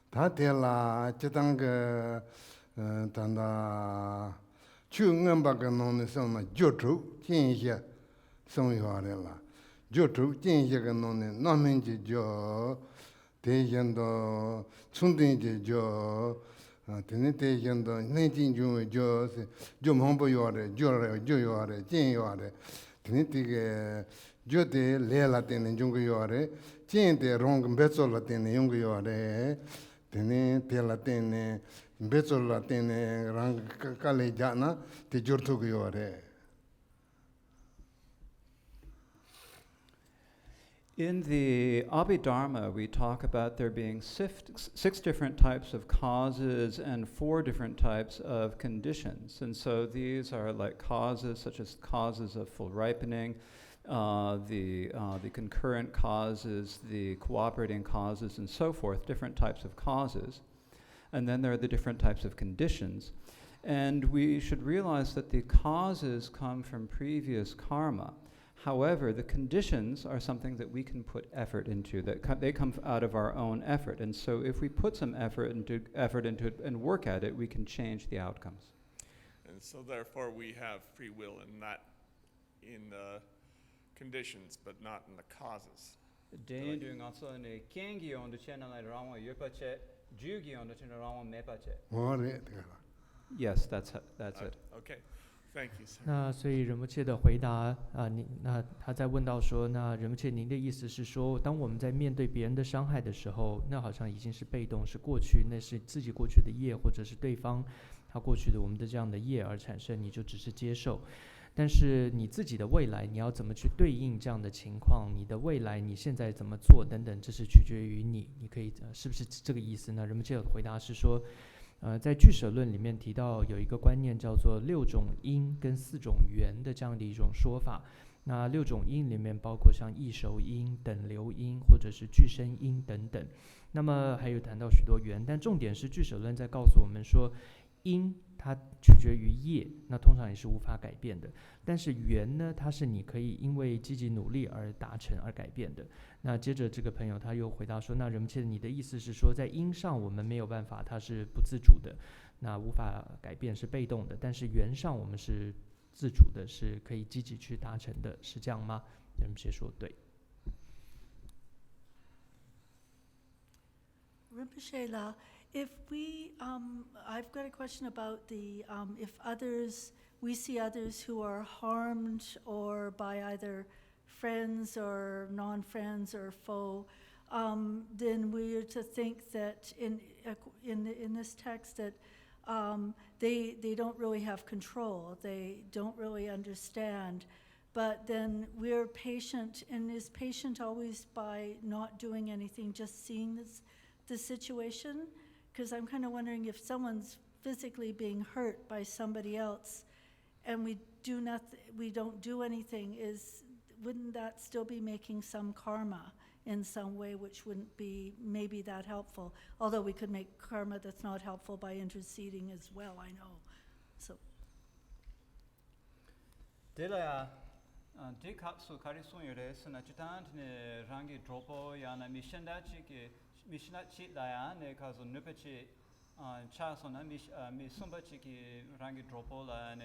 다텔라 지당가 단다 추응음바가 노는 성나 조주 진시야 성요하래라 조주 진시가 노는 남인지 조 대견도 충분히 조 되는 대견도 내진중 좀 홍보요하래 조요하래 진요하래 되는 되게 조대 레라 되는 중고요하래 진대 롱금 배sol라 되는 용고요하래 tene tela tene bezola tene rang kale jana te jortu gyore. In the Abhidharma, we talk about there being 6 different types of causes and 4 different types of conditions. And so these are like causes, such as causes of full ripening, the concurrent causes, the cooperating causes, and so forth, different types of causes. And then there are the different types of conditions. And we should realize that the causes come from previous karma. However, the conditions are something that we can put effort into, they come out of our own effort. And so if we put some effort into it and work at it, we can change the outcomes. And so therefore we have free will in conditions, but not in the causes. Yes, that's it. Okay, thank you, sir. 那所以仁波切的回答那他在问到说，那仁波切您的意思是说，当我们在面对别人的伤害的时候，那好像已经是被动，是过去，那是自己过去的业，或者是对方他过去的我们的这样的业而产生，你就只是接受。但是你自己的未来，你要怎么去对应这样的情况？你的未来，你现在怎么做等等，这是取决于你。你可以是不是这个意思呢？仁波切的回答是说，在俱舍论里面提到有一个观念叫做6种因跟4种缘的这样的一种说法。那6种因里面包括像异熟因、等流因或者是俱生因等等。那么还有谈到许多缘，但重点是俱舍论在告诉我们说，因它取决于业，那通常也是无法改变的。但是缘呢，它是你可以因为积极努力而达成而改变的。那接着这个朋友他又回答说，那仁波切你的意思是说，在因上我们没有办法，它是不自主的，那无法改变，是被动的。但是缘上我们是自主的，是可以积极去达成的，是这样吗？仁波切说对。Rinpoche la If I've got a question about the, if we see others who are harmed or by either friends or non-friends or foe, then we are to think that in this text that they don't really have control, they don't really understand, but then we're patient, and is patient always by not doing anything, just seeing the situation? Because I'm kind of wondering if someone's physically being hurt by somebody else and we don't do anything, wouldn't that still be making some karma in some way, which wouldn't be maybe that helpful? Although we could make karma that's not helpful by interceding as well, I know. So. Dela Dekapsu Karisun Yures and Achitant Rangi Dropo Yana Mishandachi Mishnachi Diane Kazu Nupachi Chasona Misumbachi Rangi Dropo and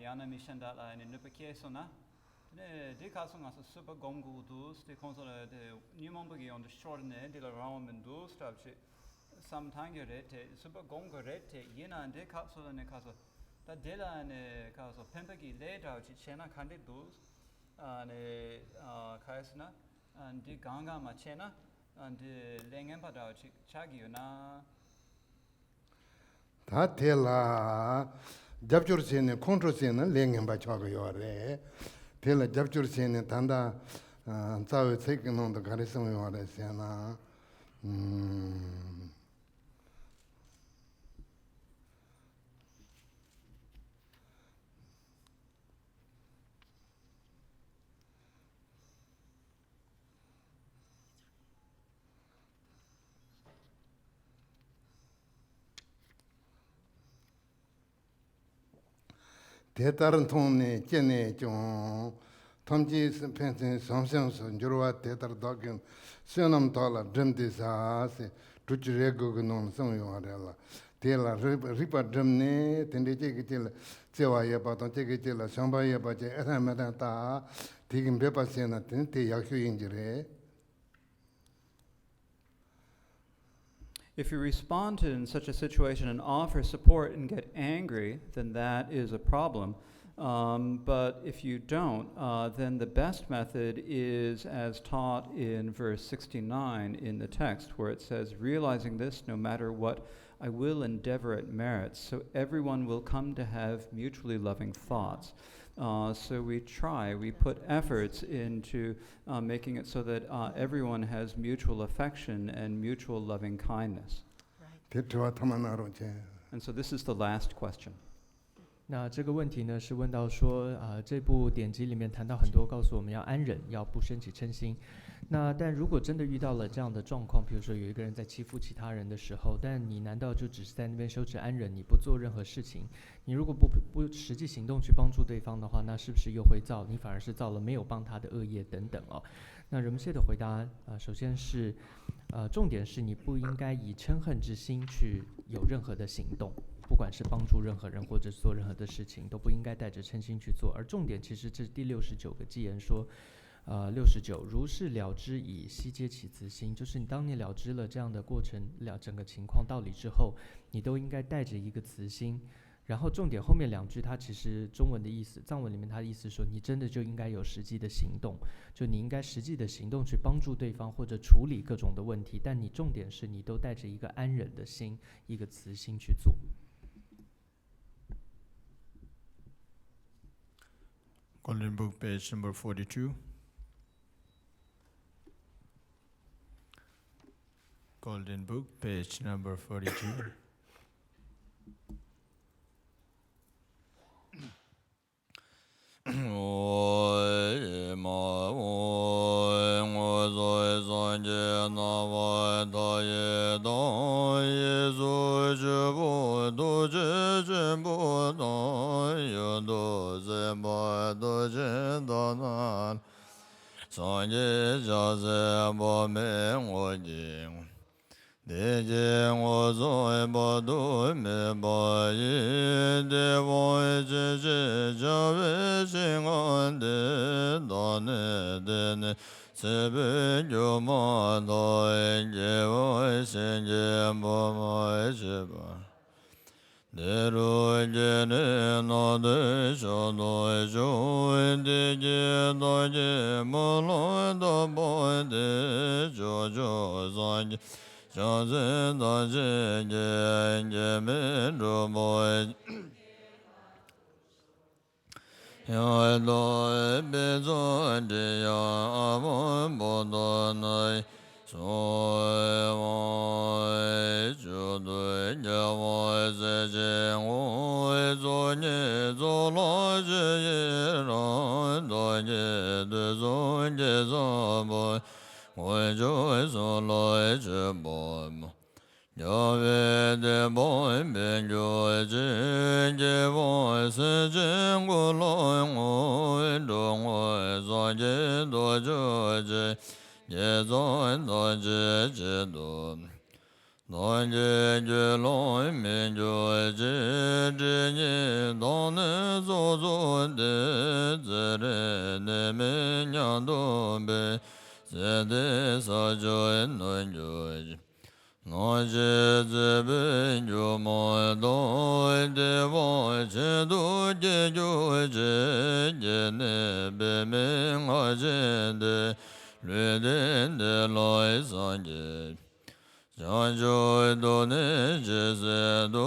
Yana Mishandala and Nupakesona. Dekasung as a super gongu dus, the console the Numumbugi on the short net, the Ram and dus, some tangurete, super gongorete, Yena and Dekapsu and Kazo. That Dela and Kazo Pempagi later, Chichena Candid dus, and Kaisna, and the Ganga Machena, and the Lengempada Chagiuna. Tatela Japjursin, Controsin, Lengemba Chagayore, Tela Japjursin, Tanda, and so taken on the Garisam or Siena. Tetaran Tony, Jenny, John, Tomji, Pension, Samsons, and Jura, Tetar Dogin, Sunam Tola, Dremtis, Truchirego, non, some Yorella, Tela, Ripa Dremne, Tendekil, Tewaya, but don't take it till a Shambaya, but Eramata, taking Pepasina, Tente Yaku injury. If you respond to in such a situation and offer support and get angry, then that is a problem. But if you don't, then the best method is as taught in verse 69 in the text, where it says, realizing this, no matter what, I will endeavor at merits, so everyone will come to have mutually loving thoughts. So we put efforts into making it so that everyone has mutual affection and mutual loving kindness. And so this is the last question. 那这个问题呢，是问到说，这部典籍里面谈到很多，告诉我们要安忍，要不升起嗔心。但如果真的遇到了这样的状况，比如说有一个人在欺负其他人的时候，但你难道就只是在那边修持安忍，你不做任何事情？你如果不实际行动去帮助对方的话，那是不是又会你反而是造了没有帮他的恶业等等哦？那仁波切的回答，首先是，重点是你不应该以嗔恨之心去有任何的行动。不管是帮助任何人或者做任何的事情，都不应该带着嗔心去做。而重点其实这是第69个偈言说，69如是了知以悉皆起慈心，就是你当你了知了这样的过程整个情况道理之后，你都应该带着一个慈心。然后重点后面两句，它其实中文的意思，藏文里面它的意思说，你真的就应该有实际的行动，就你应该实际的行动去帮助对方或者处理各种的问题，但你重点是你都带着一个安忍的心，一个慈心去做。Golden Book, page number 42. Golden Book, page number 42. Deje ngozo bado me ba yi de wo je je jave shingon de dane de ne sebe jo ma do je wo shen je bo ma je ba de ro je ne no de sho do jo de je do je mo lo do bo de jo jo zan je Johnson, Dodge, Jamin, Roboy, Yado, Bezon, Amon, Bodonai, so Judo, Javois, Jen, Zone, Zologe, Doge, the Zone, Jezombo, Ojo, Zolo, Jebom. Yahweh de boy ben jo jin je boy se jin gu lo ngo dong wo zo je do jo je zo do je do do je lo men jo je ni do ne zo zo de ze ne me nyang do be se de sa jo no jo no je be jo mo do de wo je do je jo je ne be me nga je de le de lo san je jan jo do ne je se do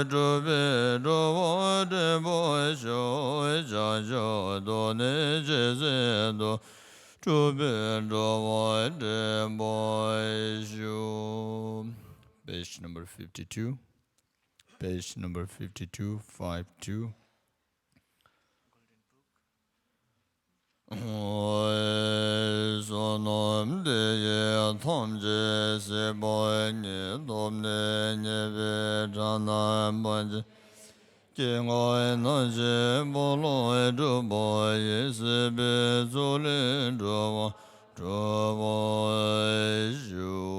jo be do wo de bo sho jan jo do ne je se do Page number 52. Page number 52, 52. Sonom de ye tom je se boy ne dom ne ne ve janam bonje. Jingoi no je bo lo e zhu bo ye se be zu lin zhu wo zhu bo e zhu